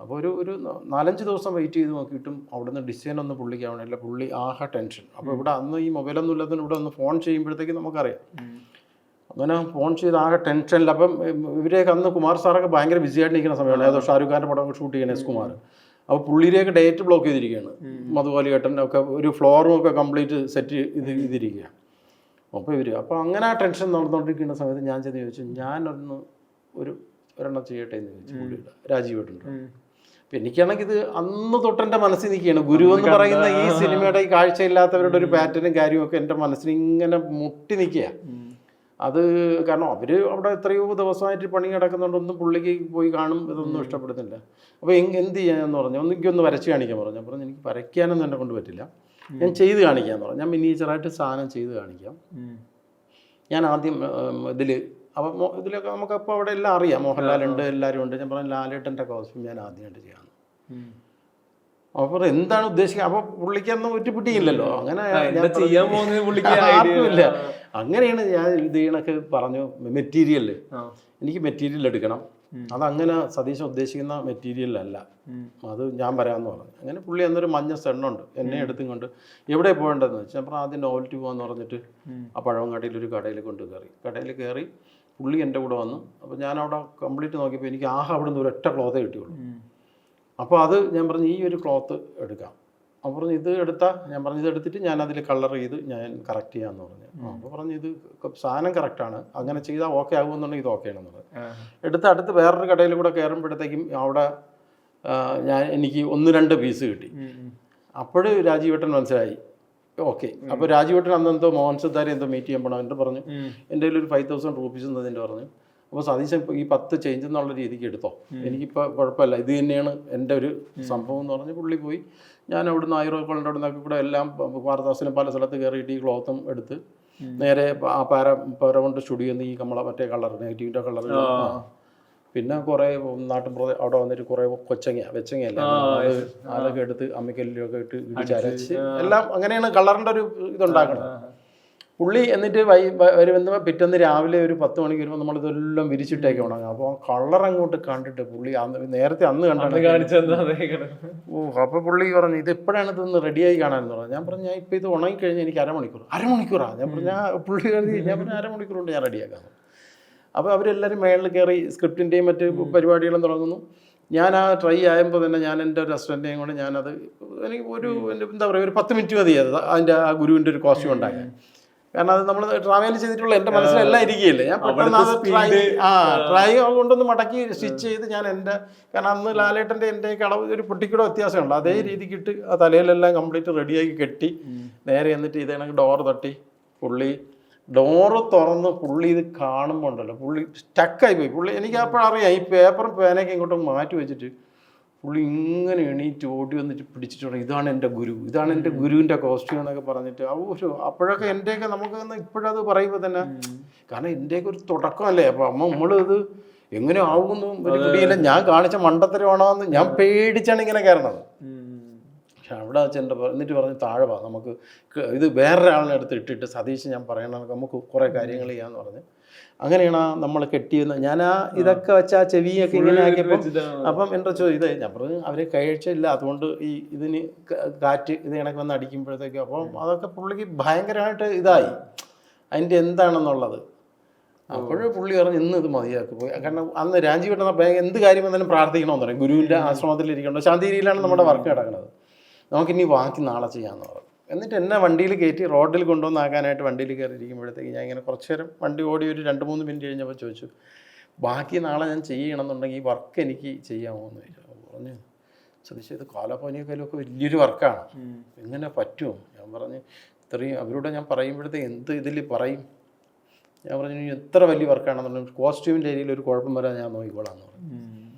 S1: അപ്പോൾ ഒരു 4-5 ദിവസം വെയിറ്റ് ചെയ്ത് നോക്കിയിട്ടും അവിടുന്ന് ഡിസൈനൊന്നും പുള്ളിക്ക് ആവണില്ല. പുള്ളി ആകെ ടെൻഷൻ. അപ്പോൾ ഇവിടെ അന്ന് ഈ മൊബൈലൊന്നും ഇല്ലാത്തതിന് ഇവിടെ ഒന്ന് ഫോൺ ചെയ്യുമ്പോഴത്തേക്ക് നമുക്കറിയാം. അങ്ങനെ ഫോൺ ചെയ്ത് ആകെ ടെൻഷനില്ല. അപ്പം ഇവരെയൊക്കെ അന്ന് കുമാർ സാറൊക്കെ ഭയങ്കര ബിസി ആയിട്ട് നിൽക്കുന്ന സമയമാണ്. ഏതോ ഷാരൂഖ് ഖാൻ്റെ പടം ഷൂട്ട് ചെയ്യണേ എസ് കുമാർ. അപ്പോൾ പുള്ളിയിലേക്ക് ഡേറ്റ് ബ്ലോക്ക് ചെയ്തിരിക്കുകയാണ്. മധുവാലിയേട്ടനൊക്കെ ഒരു ഫ്ലോറും ഒക്കെ കംപ്ലീറ്റ് സെറ്റ് ചെയ്തിരിക്കുകയാണ്. അപ്പോൾ അങ്ങനെ ആ ടെൻഷൻ നടന്നുകൊണ്ടിരിക്കുന്ന സമയത്ത് ഞാൻ ചെന്ന് ചോദിച്ചു, ഞാനൊന്ന് ഒരെണ്ണം ചെയ്യട്ടെ എന്ന് ചോദിച്ചു. പുള്ളിയുടെ രാജീവേട്ടുണ്ട്. അപ്പം എനിക്കാണെങ്കിൽ ഇത് അന്ന് തൊട്ടെൻ്റെ മനസ്സിൽ നിൽക്കുകയാണ്. ഗുരു എന്ന് പറയുന്ന ഈ സിനിമയുടെ ഈ കാഴ്ചയില്ലാത്തവരുടെ ഒരു പാറ്റേണും കാര്യമൊക്കെ എൻ്റെ മനസ്സിൽ ഇങ്ങനെ മുട്ടി നിൽക്കുക. അത് കാരണം അവർ അവിടെ എത്രയോ ദിവസമായിട്ട് പണി കിടക്കുന്നുണ്ടൊന്നും പുള്ളിക്ക് പോയി കാണും, ഇതൊന്നും ഇഷ്ടപ്പെടുന്നില്ല. അപ്പോൾ എന്ത് ചെയ്യാമെന്ന് പറഞ്ഞു, എനിക്കൊന്ന് വരച്ച് കാണിക്കാൻ പറഞ്ഞു. അപ്പോൾ എനിക്ക് വരയ്ക്കാനൊന്നും എന്നെ കൊണ്ട് പറ്റില്ല, ഞാൻ ചെയ്ത് കാണിക്കാമെന്ന് പറഞ്ഞു. ഞാൻ മിനിയേച്ചറായിട്ട് സാധനം ചെയ്ത് കാണിക്കാം. ഞാൻ ആദ്യം അപ്പം ഇതിലൊക്കെ നമുക്കപ്പോൾ അവിടെ എല്ലാം അറിയാം, മോഹൻലാലുണ്ട്, എല്ലാവരും ഉണ്ട്. ഞാൻ പറഞ്ഞു ലാലേട്ടൻ്റെ കോസ്റ്റ്യൂം ഞാൻ ആദ്യമായിട്ട് ചെയ്യാമെന്ന്. അപ്പോൾ എന്താണ് ഉദ്ദേശിക്കുക? അപ്പോൾ പുള്ളിക്കൊന്നും ഒരു പിടിയില്ലല്ലോ, അങ്ങനെ ആർക്കുമില്ല. അങ്ങനെയാണ് ഞാൻ ഇത് കണക്ക് പറഞ്ഞു. മെറ്റീരിയൽ എനിക്ക് മെറ്റീരിയൽ എടുക്കണം, അതങ്ങനെ സതീശൻ ഉദ്ദേശിക്കുന്ന മെറ്റീരിയലല്ല, അത് ഞാൻ വരാമെന്ന് പറഞ്ഞു. അങ്ങനെ പുള്ളി അന്നൊരു മഞ്ഞ സെണ്ണുണ്ട്, എന്നെ എടുത്തും കൊണ്ട് എവിടെ പോകേണ്ടതെന്ന് വെച്ചാൽ അപ്പോൾ ആദ്യം നോവൽറ്റി പോകാമെന്ന് പറഞ്ഞിട്ട് ആ പഴവങ്ങാടിയിലൊരു കടയിൽ കടയിൽ കയറി പുള്ളി എൻ്റെ കൂടെ വന്നു. അപ്പോൾ ഞാൻ അവിടെ കംപ്ലീറ്റ് നോക്കിയപ്പോൾ എനിക്ക് അവിടെ നിന്ന് ഒരൊറ്റ ക്ലോത്തേ കിട്ടിയുള്ളൂ. അപ്പോൾ അത് ഞാൻ പറഞ്ഞു ഈ ഒരു ക്ലോത്ത് എടുക്കാം. അപ്പോൾ പറഞ്ഞു ഇത് എടുത്താൽ, ഞാൻ പറഞ്ഞു ഇത് എടുത്തിട്ട് ഞാൻ അതിൽ കളർ ചെയ്ത് ഞാൻ കറക്റ്റ് ചെയ്യാമെന്ന് പറഞ്ഞു. അപ്പോൾ പറഞ്ഞു ഇത് സാധനം കറക്റ്റാണ്, അങ്ങനെ ചെയ്താൽ ഓക്കെ ആകുമെന്നുണ്ടെങ്കിൽ ഇത് ഓക്കെ ആണെന്ന് പറഞ്ഞു. അടുത്ത് വേറൊരു കടയിൽ കൂടെ കയറുമ്പോഴത്തേക്കും അവിടെ എനിക്ക് 1-2 പീസ് കിട്ടി. അപ്പോൾ രാജീവേട്ടൻ മനസ്സിലായി ഓക്കെ. അപ്പോൾ രാജീവേട്ടൻ അന്നെന്തോ മോഹൻ സിദ്ധാരെ എന്തോ മീറ്റ് ചെയ്യാൻ പോകണം. എന്നിട്ട് പറഞ്ഞു എൻ്റെ കയ്യിൽ ഒരു 5,000 രൂപീസ് എന്നതിൻ്റെ പറഞ്ഞു. അപ്പോൾ സതീശൻ ഇപ്പോൾ ഈ 10 ചേഞ്ച് എന്നുള്ള രീതിക്ക് എടുത്തോ, എനിക്കിപ്പോൾ കുഴപ്പമില്ല, ഇത് തന്നെയാണ് എൻ്റെ ഒരു സംഭവം എന്ന് പറഞ്ഞ് പുള്ളി പോയി. ഞാൻ അവിടുന്ന് ആയുർവേദങ്ങളുടെ അവിടെ നിന്നൊക്കെ കൂടെ എല്ലാം വാർത്താസിലും പല സ്ഥലത്ത് കയറിയിട്ട് ഈ ക്ലോത്തും എടുത്ത് നേരെ ആ പാരമൗണ്ട് സ്റ്റുഡിയോ ഈ മറ്റേ കളർ നെഗറ്റീവിൻ്റെ കളർ, പിന്നെ കുറേ നാട്ടിൻപുറത്ത് അവിടെ വന്നിട്ട് കുറേ വെച്ചങ്ങയല്ല അതൊക്കെ എടുത്ത് അമ്മിക്കല്ലിലൊക്കെ ഇട്ട് ഇടിച്ചരച്ച് എല്ലാം അങ്ങനെയാണ് കളറിൻ്റെ ഒരു ഇതുണ്ടാക്കണം പുള്ളി. എന്നിട്ട് വരുമ്പോൾ പിറ്റേന്ന് രാവിലെ ഒരു 10 മണിക്ക് വരുമ്പോൾ നമ്മളിതെല്ലാം വിരിച്ചിട്ടേക്ക് ഉണങ്ങും. അപ്പോൾ കളർ അങ്ങോട്ട് കണ്ടിട്ട് പുള്ളി നേരത്തെ അന്ന് കണ്ടാണ്. അപ്പോൾ പുള്ളി പറഞ്ഞു ഇത് എപ്പോഴാണ് ഇതൊന്ന് റെഡിയായി കാണാനെന്ന് പറഞ്ഞു. ഞാൻ പറഞ്ഞു ഞാൻ ഇപ്പോൾ ഇത് ഉണങ്ങിക്കഴിഞ്ഞാൽ എനിക്ക് അരമണിക്കൂറാണ്. ഞാൻ പറഞ്ഞു പുള്ളി ഞാൻ പറഞ്ഞു അരമണിക്കൂർ കൊണ്ട് ഞാൻ റെഡിയാക്കാം. അപ്പോൾ അവരെല്ലാവരും മേളിൽ കയറി സ്ക്രിപ്റ്റിൻ്റെയും മറ്റ് പരിപാടികളും തുടങ്ങുന്നു. ഞാൻ ആ ട്രൈ ആയപ്പോൾ തന്നെ ഞാൻ എൻ്റെ ഒരു റെസ്റ്റോറൻറ്റേയും കൊണ്ട് ഞാനത് എനിക്ക് എന്താ പറയുക ഒരു 10 മിനിറ്റ് മതി അതിൻ്റെ ആ ഗുരുവിൻ്റെ ഒരു കോസ്റ്റ്യൂം ഉണ്ടാക്കാൻ. കാരണം അത് നമ്മൾ ട്രാവൽ ചെയ്തിട്ടുള്ള എൻ്റെ മനസ്സിലെല്ലാം ഇരിക്കുകയില്ലേ. ഞാൻ പെട്ടെന്ന് അത് ട്രൈ കൊണ്ടൊന്ന് മടക്കി സ്റ്റിച്ച് ചെയ്ത് ഞാൻ എൻ്റെ, കാരണം അന്ന് ലാലേട്ടൻ്റെ എൻ്റെയൊക്കെ അളവ് ഒരു പൊട്ടിക്കൂടെ വ്യത്യാസമുണ്ട്, അതേ രീതിക്ക് ഇട്ട് ആ തലയിലെല്ലാം കംപ്ലീറ്റ് റെഡിയാക്കി കെട്ടി നേരെ എന്നിട്ട് ഇത് കണക്ക് ഡോറ് തട്ടി പുള്ളി ഡോറ് തുറന്ന് പുള്ളി ഇത് കാണുമ്പോൾ ഉണ്ടല്ലോ പുള്ളി സ്റ്റക്കായി പോയി. പുള്ളി എനിക്ക് അപ്പോഴറിയാം ഈ പേപ്പറും പേനയൊക്കെ ഇങ്ങോട്ട് മാറ്റി വെച്ചിട്ട് പുള്ളി ഇങ്ങനെ എണീറ്റ് ഓടി വന്നിട്ട് പിടിച്ചിട്ടുണ്ട്, ഇതാണ് എൻ്റെ ഗുരു, ഇതാണ് എൻ്റെ ഗുരുവിൻ്റെ കോസ്റ്റ്യൂം എന്നൊക്കെ പറഞ്ഞിട്ട്. അപ്പോഴൊക്കെ എൻ്റെയൊക്കെ നമുക്ക് ഇപ്പോഴത് പറയുമ്പോൾ തന്നെ, കാരണം എൻ്റെയൊക്കെ ഒരു തുടക്കമല്ലേ. അപ്പോൾ നമ്മളിത് എങ്ങനെ ആവുമെന്നും ഒരു പിടിയില്ല. ഞാൻ കാണിച്ച മണ്ടത്തരമാണോ എന്ന് ഞാൻ പേടിച്ചാണ് ഇങ്ങനെ കയറണത്. അവിടെ ചെന്ന് എന്നിട്ട് പറഞ്ഞ് താഴെ വാ, നമുക്ക് ഇത് വേറൊരാളിനെ അടുത്ത് ഇട്ടിട്ട് സതീഷ് ഞാൻ പറയണം, നമുക്ക് കുറേ കാര്യങ്ങൾ ചെയ്യാമെന്ന് പറഞ്ഞ് അങ്ങനെയാണ് നമ്മൾ കെട്ടിയെന്ന്. ഞാൻ ഇതൊക്കെ വെച്ച് ആ ചെവിയൊക്കെ ഇങ്ങനെ ആക്കിയപ്പോൾ അപ്പം എൻ്റെ ഇത് ഞാൻ പറഞ്ഞു അവരെ കഴിച്ചില്ല, അതുകൊണ്ട് ഇതിന് കാറ്റ് ഇത് കണക്ക് വന്ന് അടിക്കുമ്പോഴത്തേക്കും അപ്പം അതൊക്കെ പുള്ളിക്ക് ഭയങ്കരമായിട്ട് ഇതായി അതിൻ്റെ എന്താണെന്നുള്ളത്. അപ്പോഴും പുള്ളി പറഞ്ഞ് ഇന്ന് ഇത് മതിയാക്കി പോയി. കാരണം അന്ന് രാജീവേട്ടൻ എന്ത് കാര്യം വന്നാലും പ്രാർത്ഥിക്കണമെന്ന് പറയും. ഗുരുവിൻ്റെ ആശ്രമത്തിലിരിക്കണം, ശാന്തിഗിരിയിലാണ് നമ്മുടെ വർക്ക് കിടക്കുന്നത്, നമുക്കിനി ബാക്കി നാളെ ചെയ്യാമെന്ന് പറഞ്ഞു. എന്നിട്ട് എന്നെ വണ്ടിയിൽ കയറ്റി റോഡിൽ കൊണ്ടുവന്നാക്കാനായിട്ട് വണ്ടിയിൽ കയറിയിരിക്കുമ്പോഴത്തേക്ക് ഞാൻ ഇങ്ങനെ കുറച്ച് നേരം വണ്ടി ഓടി ഒരു 2-3 മിനിറ്റ് കഴിഞ്ഞപ്പോൾ ചോദിച്ചു, ബാക്കി നാളെ ഞാൻ ചെയ്യണമെന്നുണ്ടെങ്കിൽ ഈ വർക്ക് എനിക്ക് ചെയ്യാമോ എന്ന് ചോദിച്ചു. പറഞ്ഞു സതീഷ് ഇത് കാലപ്പനിയൊക്കെ വലിയൊരു വർക്കാണ്, എങ്ങനെ പറ്റുമോ? ഞാൻ പറഞ്ഞു ഇത്രയും അവരോട് ഞാൻ പറയുമ്പോഴത്തേക്ക് എന്ത് ഇതിൽ പറയും. ഞാൻ പറഞ്ഞു എത്ര വലിയ വർക്കാണെന്നുണ്ടെങ്കിൽ കോസ്റ്റ്യൂമിൻ്റെ ഏരിയയിൽ ഒരു കുഴപ്പം വരാൻ ഞാൻ നോക്കിക്കോളാമെന്ന് പറഞ്ഞു.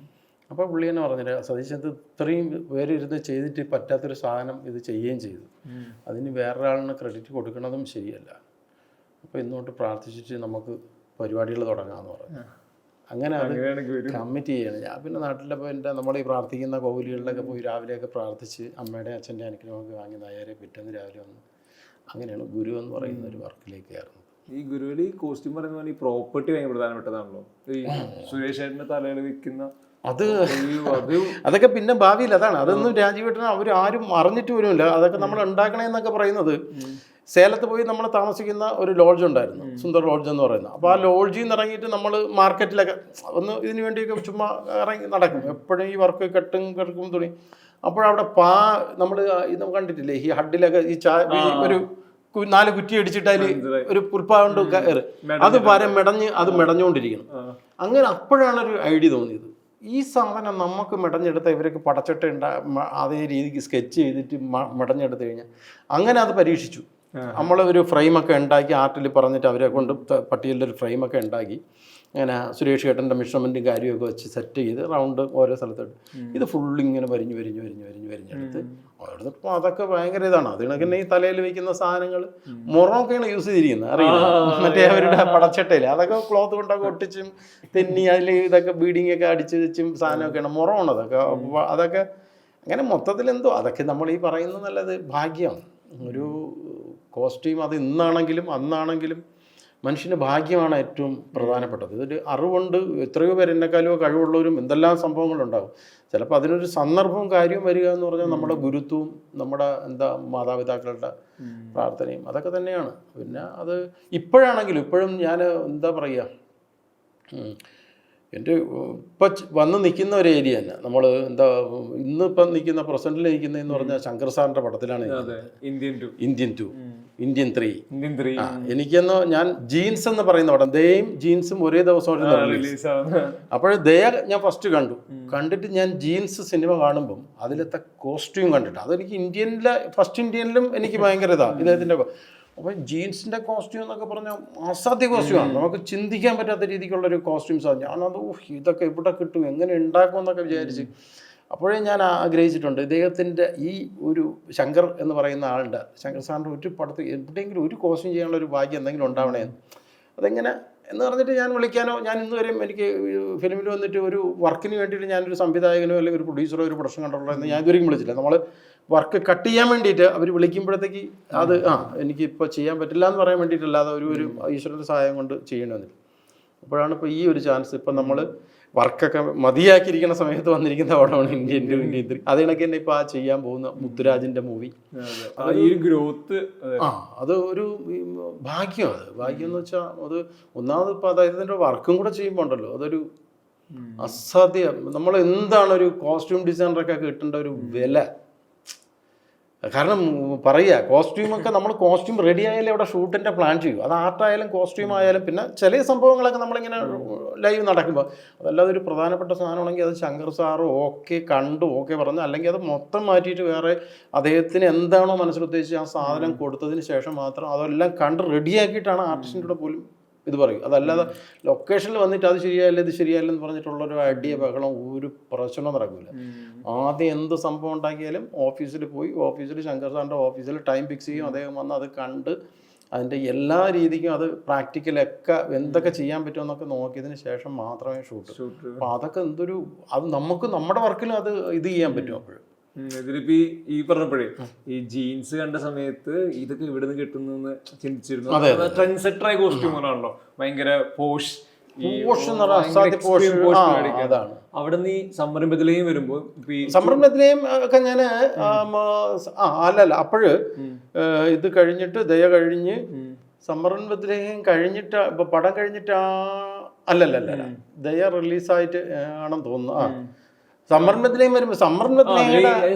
S1: അപ്പോൾ പുള്ളി തന്നെ പറഞ്ഞില്ല സതീഷ് ഇത് ഇത്രയും പേരിരുന്ന് ചെയ്തിട്ട് പറ്റാത്തൊരു സാധനം ഇത് ചെയ്യുകയും ചെയ്തു, അതിന് വേറൊരാളിന് ക്രെഡിറ്റ് കൊടുക്കുന്നതും ശരിയല്ല, അപ്പോൾ ഇന്നോട്ട് പ്രാർത്ഥിച്ചിട്ട് നമുക്ക് പരിപാടികൾ തുടങ്ങാമെന്ന് പറഞ്ഞു. അങ്ങനെ അത് കമ്മിറ്റ് ചെയ്യണം. ഞാൻ പിന്നെ നാട്ടിലപ്പോൾ നമ്മൾ ഈ പ്രാർത്ഥിക്കുന്ന കോവിലുകളിലൊക്കെ പോയി രാവിലെയൊക്കെ പ്രാർത്ഥിച്ച് അമ്മയുടെ അച്ഛൻ്റെ അനുഗ്രഹമൊക്കെ വാങ്ങി നായരെ പിറ്റേന്ന് രാവിലെ വന്ന് അങ്ങനെയാണ് ഗുരു എന്ന് പറയുന്ന ഒരു വർക്കിലേക്ക് കയറുന്നത്.
S2: ഈ ഗുരുവിൽ ഈ കോസ്റ്റ്യൂം പറയുന്ന പോലെ ഈ പ്രോപ്പർട്ടി ഭയങ്കര പ്രധാനപ്പെട്ടതാണല്ലോ. ഈ സുരേഷ് ചേട്ടൻ്റെ തലയിൽ വെക്കുന്ന
S1: അതൊക്കെ പിന്നെ ഭാവിയിൽ അതാണ്, അതൊന്നും രാജീവേട്ടന് അവർ ആരും അറിഞ്ഞിട്ട് വരുമില്ല. അതൊക്കെ നമ്മൾ ഉണ്ടാക്കണേന്നൊക്കെ പറയുന്നത് സേലത്ത് പോയി നമ്മൾ താമസിക്കുന്ന ഒരു ലോഡ്ജ് ഉണ്ടായിരുന്നു, സുന്ദർ ലോഡ്ജ് എന്ന് പറയുന്നത്. അപ്പോൾ ആ ലോഡ്ജിൽ നിന്ന് ഇറങ്ങിയിട്ട് നമ്മൾ മാർക്കറ്റിലൊക്കെ ഒന്ന് ഇതിനു വേണ്ടിയൊക്കെ ചുമ്മാ ഇറങ്ങി നടക്കും, എപ്പോഴും ഈ വർക്ക് കെട്ടും തുണി. അപ്പോഴവിടെ നമ്മൾ ഇത് കണ്ടിട്ടില്ലേ ഈ ഹഡിലൊക്കെ ഈ ഒരു 4 കുറ്റി അടിച്ചിട്ട് അതിൽ ഒരു പുൽപ്പാവുണ്ട് കയറ്, അത് മെടഞ്ഞുകൊണ്ടിരിക്കണം. അങ്ങനെ അപ്പോഴാണൊരു ഐഡിയ തോന്നിയത്, ഈ സാധനം നമുക്ക് മെടഞ്ഞെടുത്ത ഇവർക്ക് പടച്ചട്ട അതേ രീതിക്ക് സ്കെച്ച് ചെയ്തിട്ട് മെടഞ്ഞെടുത്ത് കഴിഞ്ഞാൽ അങ്ങനെ അത് പരീക്ഷിച്ചു. നമ്മൾ ഒരു ഫ്രെയിമൊക്കെ ഉണ്ടാക്കി ആർട്ടിൽ പറഞ്ഞിട്ട് അവരെ കൊണ്ട് പട്ടിയലിൻ്റെ ഒരു ഫ്രെയിമൊക്കെ ഉണ്ടാക്കി അങ്ങനെ സുരേഷ് ചേട്ടൻ്റെ മെഷർമെൻറ്റും കാര്യമൊക്കെ വെച്ച് സെറ്റ് ചെയ്ത് റൗണ്ട് ഓരോ സ്ഥലത്തോട്ട് ഇത് ഫുള്ളിങ്ങനെ വരിഞ്ഞെടുത്ത് അവിടുന്ന് ഇപ്പോൾ അതൊക്കെ ഭയങ്കര ഇതാണ്. അതിനൊക്കെ ഈ തലയിൽ വയ്ക്കുന്ന സാധനങ്ങൾ മുറമൊക്കെയാണ് യൂസ് ചെയ്തിരിക്കുന്നത്, അറിയില്ല മറ്റേ അവരുടെ പടച്ചട്ടയിൽ അതൊക്കെ ക്ലോത്ത് കൊണ്ടൊക്കെ ഒട്ടിച്ചും തെന്നി അതിൽ ഇതൊക്കെ ബീഡിങ് ഒക്കെ അടിച്ച് വെച്ചും സാധനമൊക്കെയാണ് മുറമാണ് അതൊക്കെ അങ്ങനെ മൊത്തത്തിൽ എന്തോ അതൊക്കെ നമ്മൾ ഈ പറയുന്നത് നല്ലത് ഭാഗ്യമാണ്. ഒരു കോസ്റ്റ്യൂം അത് ഇന്നാണെങ്കിലും അന്നാണെങ്കിലും മനുഷ്യന് ഭാഗ്യമാണ് ഏറ്റവും പ്രധാനപ്പെട്ടത്. ഇതൊരു അറിവുണ്ട്, എത്രയോ പേര് എന്നെക്കാലോ കഴിവുള്ളവരും എന്തെല്ലാം സംഭവങ്ങളുണ്ടാകും. ചിലപ്പോൾ അതിനൊരു സന്ദർഭവും കാര്യവും വരിക എന്ന് പറഞ്ഞാൽ നമ്മുടെ ഗുരുത്വവും നമ്മുടെ മാതാപിതാക്കളുടെ പ്രാർത്ഥനയും അതൊക്കെ തന്നെയാണ്. പിന്നെ അത് ഇപ്പോഴും ഞാൻ എന്താ പറയുക, എൻ്റെ ഇപ്പം വന്ന് നിൽക്കുന്ന ഒരു ഏരിയ തന്നെ നമ്മൾ ഇന്നിപ്പം നിൽക്കുന്ന പ്രസൻറ്റിൽ നിൽക്കുന്നതെന്ന് പറഞ്ഞാൽ ശങ്കർ സാറിൻ്റെ പടത്തിലാണ് ഇന്ത്യൻ 3. എനിക്കെന്നോ ഞാൻ ജീൻസ് എന്ന് പറയുന്ന പടം ദയയും ജീൻസും ഒരേ ദിവസം അപ്പോൾ ദയ ഞാൻ ഫസ്റ്റ് കണ്ടിട്ട് ഞാൻ ജീൻസ് സിനിമ കാണുമ്പം അതിലത്തെ കോസ്റ്റ്യൂം കണ്ടിട്ട് അതെനിക്ക് ഫസ്റ്റ് ഇന്ത്യനിലും എനിക്ക് ഭയങ്കര ഇദ്ദേഹത്തിൻ്റെ. അപ്പോൾ ജീൻസിൻ്റെ കോസ്റ്റ്യൂം എന്നൊക്കെ പറഞ്ഞാൽ അസാധ്യ കോസ്റ്റ്യൂമാണ്, നമുക്ക് ചിന്തിക്കാൻ പറ്റാത്ത രീതിക്കുള്ളൊരു കോസ്റ്റ്യൂംസാണ്. ഞാനത് ഇതൊക്കെ ഇവിടെ കിട്ടും എങ്ങനെ ഉണ്ടാക്കും എന്നൊക്കെ വിചാരിച്ച് അപ്പോഴേ ഞാൻ ആഗ്രഹിച്ചിട്ടുണ്ട് ഇദ്ദേഹത്തിൻ്റെ ഈ ഒരു ശങ്കർ എന്ന് പറയുന്ന ആളുടെ ശങ്കർ സാറിൻ്റെ ഒരു പടത്തിൽ എവിടെയെങ്കിലും ഒരു കോസ്റ്റ്യൂം ചെയ്യാനുള്ള ഒരു ഭാഗ്യം എന്തെങ്കിലും ഉണ്ടാവണേ. അതെങ്ങനെ എന്ന് പറഞ്ഞിട്ട് ഞാൻ വിളിക്കാനോ, ഞാൻ ഇന്ന് വരെയും എനിക്ക് ഫിലിമിൽ വന്നിട്ട് ഒരു വർക്കിന് വേണ്ടിയിട്ട് ഞാനൊരു സംവിധായകനോ അല്ലെങ്കിൽ ഒരു പ്രൊഡ്യൂസറോ ഒരു പ്രൊഡക്ഷൻ കൺട്രോളറോ എന്ന് ഞാൻ ഇതുവരെയും വിളിച്ചില്ല. നമ്മൾ വർക്ക് കട്ട് ചെയ്യാൻ വേണ്ടിയിട്ട് അവർ വിളിക്കുമ്പോഴത്തേക്ക് അത് എനിക്കിപ്പോൾ ചെയ്യാൻ പറ്റില്ല എന്ന് പറയാൻ വേണ്ടിയിട്ടല്ലാതെ ഒരു ഈശ്വരൻ്റെ സഹായം കൊണ്ട് ചെയ്യണമെന്നില്ല. അപ്പോഴാണ് ഇപ്പോൾ ഈ ഒരു ചാൻസ് ഇപ്പം നമ്മൾ വർക്കൊക്കെ മതിയാക്കിയിരിക്കുന്ന സമയത്ത് വന്നിരിക്കുന്ന പടമാണ് ഇന്ത്യൻ 3. അത് കണക്ക് തന്നെ ഇപ്പോൾ ചെയ്യാൻ പോകുന്ന മുത്തുരാജിൻ്റെ മൂവി. അത് ഒരു ഭാഗ്യമാണ്. ഭാഗ്യം എന്ന് വെച്ചാൽ അത് ഒന്നാമത് ഇപ്പോൾ അതായത് വർക്കും കൂടെ ചെയ്യുമ്പോൾ ഉണ്ടല്ലോ അതൊരു അസാധ്യം. നമ്മൾ എന്താണ് ഒരു കോസ്റ്റ്യൂം ഡിസൈനറൊക്കെ കിട്ടേണ്ട ഒരു വില. കാരണം പറയുക കോസ്റ്റ്യൂമൊക്കെ നമ്മൾ കോസ്റ്റ്യൂം റെഡി ആയാലും ഇവിടെ ഷൂട്ടിൻ്റെ പ്ലാൻ ചെയ്യും. അത് ആർട്ടായാലും കോസ്റ്റ്യൂം ആയാലും പിന്നെ ചില സംഭവങ്ങളൊക്കെ നമ്മളിങ്ങനെ ലൈവ് നടക്കുമ്പോൾ അതല്ലാതെ ഒരു പ്രധാനപ്പെട്ട സാധനമാണെങ്കിൽ അത് ശങ്കർ സാറ് ഓക്കെ പറഞ്ഞു, അല്ലെങ്കിൽ അത് മൊത്തം മാറ്റിയിട്ട് വേറെ അദ്ദേഹത്തിന് എന്താണോ മനസ്സിലുദ്ദേശിച്ച് ആ സാധനം കൊടുത്തതിന് ശേഷം മാത്രം അതെല്ലാം കണ്ട് റെഡിയാക്കിയിട്ടാണ് ആർട്ടിസ്റ്റിൻ്റെ കൂടെ പോലും ഇത് പറയും. അതല്ലാതെ ലൊക്കേഷനിൽ വന്നിട്ട് അത് ശരിയായില്ല ഇത് ശരിയായില്ല എന്ന് പറഞ്ഞിട്ടുള്ളൊരു അടിയ ബഹളം ഒരു പ്രശ്നം നടക്കില്ല. ആദ്യം എന്ത് സംഭവം ഉണ്ടാക്കിയാലും ഓഫീസിൽ ശങ്കർ സാറിൻ്റെ ഓഫീസിൽ ടൈം ഫിക്സ് ചെയ്യും, അദ്ദേഹം വന്ന് അത് കണ്ട് അതിൻ്റെ എല്ലാ രീതിക്കും അത് പ്രാക്ടിക്കലൊക്കെ എന്തൊക്കെ ചെയ്യാൻ പറ്റുമെന്നൊക്കെ നോക്കിയതിന് ശേഷം മാത്രമേ ഷൂട്ട്. അപ്പോൾ അതൊക്കെ അത് നമുക്ക് നമ്മുടെ വർക്കിലും അത് ഇത് ചെയ്യാൻ പറ്റും. അപ്പോഴും
S2: ഇതിലിപ്പോ ഈ പറഞ്ഞപ്പോഴേ ഈ ജീൻസ് കണ്ട സമയത്ത് ഇതൊക്കെ ഇവിടെ നിന്ന് കിട്ടുന്നു ചിന്തിച്ചിരുന്നു. ട്രെൻഡ് സെറ്ററായ കോസ്റ്റ്യൂമറാണല്ലോ, ഭയങ്കര പോഷ്. അവിടെ നിന്ന് ഈ സംരംഭത്തിലേയും വരുമ്പോ
S1: സംരംഭത്തിലേയും ഒക്കെ ഞാൻ അല്ലല്ല അപ്പോഴ് ഇത് കഴിഞ്ഞിട്ട് ദയ കഴിഞ്ഞ് സംരംഭത്തിലേയും കഴിഞ്ഞിട്ട് ഇപ്പൊ പടം കഴിഞ്ഞിട്ട് അല്ലല്ല ദയ റിലീസായിട്ട് ആണെന്ന് തോന്നുന്നു. സംരംഭത്തിലേയും വരുമ്പോ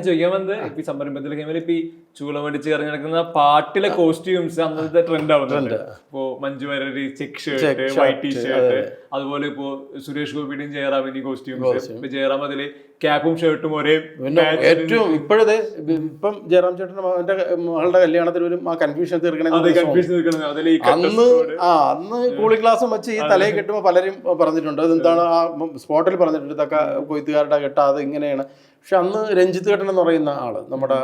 S2: ചോദിക്കാൻ വന്നത് ഇപ്പൊ സംരംഭത്തിലേക്ക് ഇപ്പൊ ഈ ചൂളം അടിച്ച് ഇറങ്ങി നടക്കുന്ന പാട്ടിലെ കോസ്റ്റ്യൂംസ് അന്നത്തെ ട്രെൻഡ് ആവുന്നുണ്ട്. ഇപ്പോ Manju Warrier check shirt, white t-shirt, അതുപോലെ ഇപ്പോ സുരേഷ് ഗോപിയുടെയും ജയറാമിന്റെയും കോസ്റ്റ്യൂംസ്. ഇപ്പൊ ജയറാം അതില് ക്യാപ്പും ഷർട്ടും ഒരേ
S1: ഏറ്റവും ഇപ്പോഴത്തെ ഇപ്പം ജയറാം ചേട്ടൻ അവന്റെ മകളുടെ കല്യാണത്തിന് പോലും ആ കൺഫ്യൂഷൻ തീർക്കണം. അന്ന് കൂളിംഗ് ഗ്ലാസും വെച്ച് ഈ തലയിൽ കെട്ടുമ്പോൾ പലരും പറഞ്ഞിട്ടുണ്ട് അതെന്താണ് ആ സ്പോട്ടിൽ പറഞ്ഞിട്ടുണ്ട് ഇതൊക്കെ കൊയ്ത്തുകാരുടെ കെട്ടാതെ ഇങ്ങനെയാണ്. പക്ഷെ അന്ന് രഞ്ജിത്ത് ഏട്ടൻ എന്ന് പറയുന്ന ആള്, നമ്മുടെ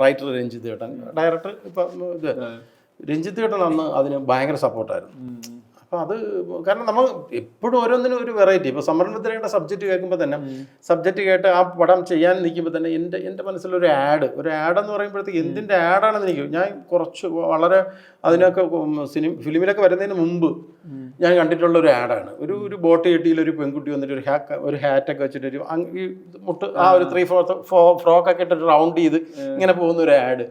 S1: റൈറ്റർ രഞ്ജിത്ത് ഏട്ടൻ, ഡയറക്ടർ ഇപ്പം ഇത് രഞ്ജിത്ത് ഏട്ടൻ അന്ന് അതിന് ഭയങ്കര സപ്പോർട്ടായിരുന്നു. അപ്പോൾ അത് കാരണം നമ്മൾ എപ്പോഴും ഓരോന്നിനും ഒരു വെറൈറ്റി. ഇപ്പോൾ സംരംഭത്തിലേക്കുള്ള സബ്ജക്റ്റ് കേൾക്കുമ്പോൾ തന്നെ സബ്ജക്റ്റ് കേട്ട് ആ പടം ചെയ്യാൻ നിൽക്കുമ്പോൾ തന്നെ എൻ്റെ മനസ്സിലൊരു ആഡെന്ന് പറയുമ്പോഴത്തേക്ക് എന്തിൻ്റെ ആഡാണെന്ന് എനിക്ക് ഞാൻ കുറച്ച് വളരെ അതിനൊക്കെ ഫിലിമിലൊക്കെ വരുന്നതിന് മുമ്പ് ഞാൻ കണ്ടിട്ടുള്ള ഒരു ആഡാണ്. ഒരു ബോട്ട് കെട്ടിയിൽ ഒരു പെൺകുട്ടി വന്നിട്ട് ഒരു ഹാറ്റൊക്കെ വെച്ചിട്ട് ഈ മുട്ട് ആ ഒരു 3/4 ഫ്രോക്കൊക്കെ ഇട്ടിട്ട് റൗണ്ട് ചെയ്ത് ഇങ്ങനെ പോകുന്ന ഒരു ആഡ്.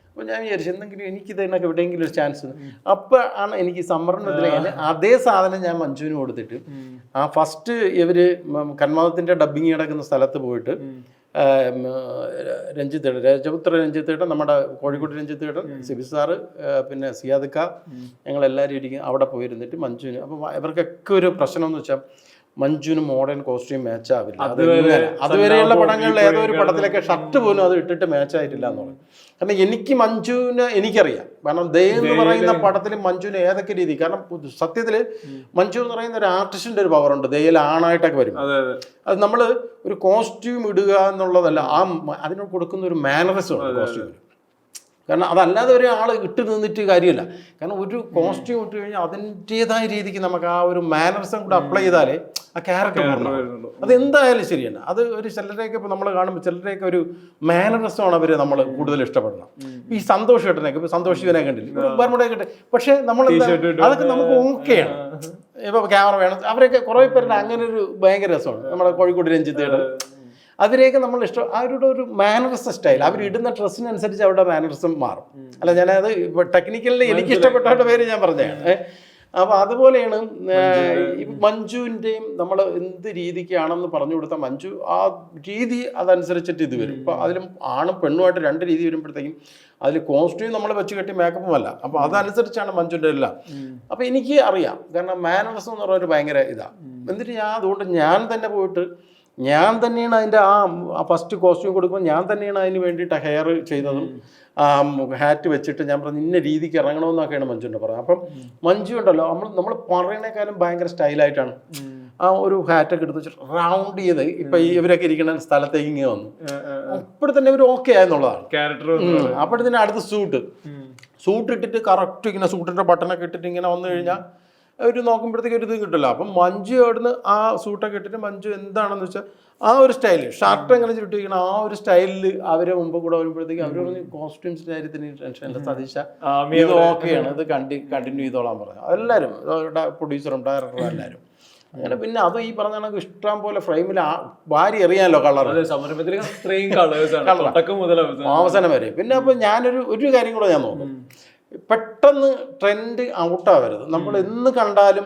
S1: അപ്പോൾ ഞാൻ വിചാരിച്ചു എന്തെങ്കിലും എനിക്കിതിനൊക്കെ എവിടെയെങ്കിലും ഒരു ചാൻസ്. അപ്പോൾ ആണ് എനിക്ക് സംവരണത്തിലെ അതേ സാധനം ഞാൻ മഞ്ജുവിന് കൊടുത്തിട്ട് ആ ഫസ്റ്റ് ഇവർ കന്മാദത്തിൻ്റെ ഡബ്ബിങ് കിടക്കുന്ന സ്ഥലത്ത് പോയിട്ട് രഞ്ജിത്തേട്ടൻ, രജപുത്ര രഞ്ജിത്തേട്ടൻ, നമ്മുടെ കോഴിക്കോട് രഞ്ജിത്തേട്ടൻ, സിബി സാറ്, പിന്നെ സിയാദക്ക, ഞങ്ങളെല്ലാവരും ഇരിക്കും അവിടെ പോയിരുന്നിട്ട് മഞ്ജുവിന്. അപ്പോൾ ഇവർക്കൊക്കെ ഒരു പ്രശ്നം എന്ന് വെച്ചാൽ മഞ്ജുവിന് മോഡേൺ കോസ്റ്റ്യൂം മാച്ച് ആവില്ല. അതുവരെയുള്ള പടങ്ങളിൽ ഏതോ ഒരു പടത്തിലൊക്കെ ഷർട്ട് പോലും അത് ഇട്ടിട്ട് മാച്ച് ആയിട്ടില്ല എന്ന് പറയും. കാരണം എനിക്ക് മഞ്ജുവിനെ എനിക്കറിയാം. കാരണം ദേ എന്ന് പറയുന്ന പടത്തിൽ മഞ്ജുവിന് ഏതൊക്കെ രീതി, കാരണം സത്യത്തിൽ മഞ്ജു എന്ന് പറയുന്ന ഒരു ആർട്ടിസ്റ്റിന്റെ ഒരു പവറുണ്ട് ദയയിൽ ആണായിട്ടൊക്കെ വരും. അത് നമ്മൾ ഒരു കോസ്റ്റ്യൂം ഇടുക എന്നുള്ളതല്ല, അതിനോട് കൊടുക്കുന്ന ഒരു മാനറിസം ഉണ്ട് കോസ്റ്റ്യൂമിന്. കാരണം അതല്ലാതെ ഒരാൾ ഇട്ട് നിന്നിട്ട് കാര്യമില്ല. കാരണം ഒരു കോസ്റ്റ്യൂം ഇട്ട് കഴിഞ്ഞാൽ അതിൻ്റെതായ രീതിക്ക് നമുക്ക് ആ ഒരു മാനറിസം കൂടെ അപ്ലൈ ചെയ്താലേ ആ ക്യാരക്ടർ വരുന്നുള്ളൂ. അതെന്തായാലും ശരിയല്ല. അത് ഒരു ചിലരെയൊക്കെ ഇപ്പോൾ നമ്മൾ കാണുമ്പോൾ ചിലരെയൊക്കെ ഒരു മാനറിസമാണ് അവർ നമ്മൾ കൂടുതൽ ഇഷ്ടപ്പെടണം. ഈ സന്തോഷ് ഏട്ടനെയൊക്കെ ഇപ്പോൾ സന്തോഷ് ശിവനെ കണ്ടില്ല, ബർമുടയൊക്കെ കിട്ടെ, പക്ഷേ നമ്മൾ അതൊക്കെ നമുക്ക് ഓക്കെയാണ്. ഇപ്പോൾ ക്യാമറ വേണം, അവരൊക്കെ കുറേ പേരുടെ അങ്ങനെ ഒരു ഭയങ്കര രസമാണ്. നമ്മുടെ കോഴിക്കോട് രഞ്ജിത്ത് ഏട്ടൻ, അവരെയൊക്കെ നമ്മൾ ഇഷ്ടം. അവരുടെ ഒരു മാനറിസം സ്റ്റൈൽ, അവരിടുന്ന ഡ്രസ്സിനനുസരിച്ച് അവരുടെ മാനറിസം മാറും. അല്ല ഞാനത് ടെക്നിക്കലി എനിക്ക് ഇഷ്ടപ്പെട്ടവരുടെ പേര് ഞാൻ പറഞ്ഞതാണ്. അപ്പോൾ അതുപോലെയാണ് മഞ്ജുവിൻ്റെയും നമ്മൾ എന്ത് രീതിക്കാണെന്ന് പറഞ്ഞു കൊടുത്താൽ മഞ്ജു ആ രീതി അതനുസരിച്ചിട്ട് ഇത് വരും. ഇപ്പോൾ അതിലും ആണും പെണ്ണുമായിട്ട് രണ്ട് രീതി വരുമ്പോഴത്തേക്കും അതിൽ കോസ്റ്റ്യൂം നമ്മൾ വെച്ച് കെട്ടി മേക്കപ്പും അല്ല. അപ്പോൾ അതനുസരിച്ചാണ് മഞ്ജുവിൻ്റെ എല്ലാം. അപ്പോൾ എനിക്ക് അറിയാം, കാരണം മാനറിസം എന്ന് പറഞ്ഞൊരു ഭയങ്കര ഇതാണ്. എന്നിട്ട് അതുകൊണ്ട് ഞാൻ തന്നെ പോയിട്ട് ഞാൻ തന്നെയാണ് അതിൻ്റെ ആ ഫസ്റ്റ് കോസ്റ്റ്യൂം കൊടുക്കുമ്പോൾ ഞാൻ തന്നെയാണ് അതിന് വേണ്ടിയിട്ട് ഹെയർ ചെയ്തതും ഹാറ്റ് വെച്ചിട്ട് ഞാൻ പറഞ്ഞു ഇന്ന രീതിക്ക് ഇറങ്ങണമെന്നൊക്കെയാണ് മഞ്ജുവിൻ്റെ പറഞ്ഞത്. അപ്പം മഞ്ജു ഉണ്ടല്ലോ നമ്മൾ പറയണേക്കാളും ഭയങ്കര സ്റ്റൈലായിട്ടാണ് ആ ഒരു ഹാറ്റൊക്കെ എടുത്ത് വെച്ചിട്ട് റൗണ്ട് ചെയ്ത് ഇപ്പം ഇവരൊക്കെ ഇരിക്കുന്ന സ്ഥലത്തേക്ക് ഇങ്ങനെ വന്നു. അപ്പോൾ തന്നെ ഇവർ ഓക്കെ ആയെന്നുള്ളതാണ് ക്യാരക്ടർ. അപ്പോഴത്തേന് അടുത്ത് സൂട്ട് ഇട്ടിട്ട് കറക്റ്റ് ഇങ്ങനെ സൂട്ടിൻ്റെ ബട്ടണൊക്കെ ഇട്ടിട്ട് ഇങ്ങനെ വന്നു കഴിഞ്ഞാൽ ഒരു നോക്കുമ്പോഴത്തേക്ക് ഒരു ഇത് കിട്ടില്ല. അപ്പം മഞ്ജു അവിടുന്ന് ആ സൂട്ടൊക്കെ ഇട്ടിട്ട് മഞ്ജു എന്താണെന്ന് വെച്ചാൽ ആ ഒരു സ്റ്റൈല് ഷർട്ട് എങ്ങനെ ചുട്ടിരിക്കണം ആ ഒരു സ്റ്റൈലിൽ അവരെ മുമ്പ് കൂടെ വരുമ്പോഴത്തേക്ക് അവർ പറഞ്ഞ് കോസ്റ്റ്യൂംസിൻ്റെ കാര്യത്തിന് ടെൻഷനില്ല സതീശ, ഇത് ഓക്കെയാണ്, ഇത് കണ്ടിന്യൂ ചെയ്തോളാൻ പറഞ്ഞു. എല്ലാവരും പ്രൊഡ്യൂസറും ഡയറക്ടറും എല്ലാവരും. അങ്ങനെ പിന്നെ അത് ഈ പറഞ്ഞ കണക്ക് ഇഷ്ടം പോലെ ഫ്രെയിമിൽ വാരി എറിയാമല്ലോ കളർ അവസാനം വരെ. പിന്നെ അപ്പോൾ ഒരു കാര്യം കൂടെ ഞാൻ നോക്കും, പെട്ടെന്ന് ട്രെൻഡ് ഔട്ടാവരുത്. നമ്മൾ എന്ന് കണ്ടാലും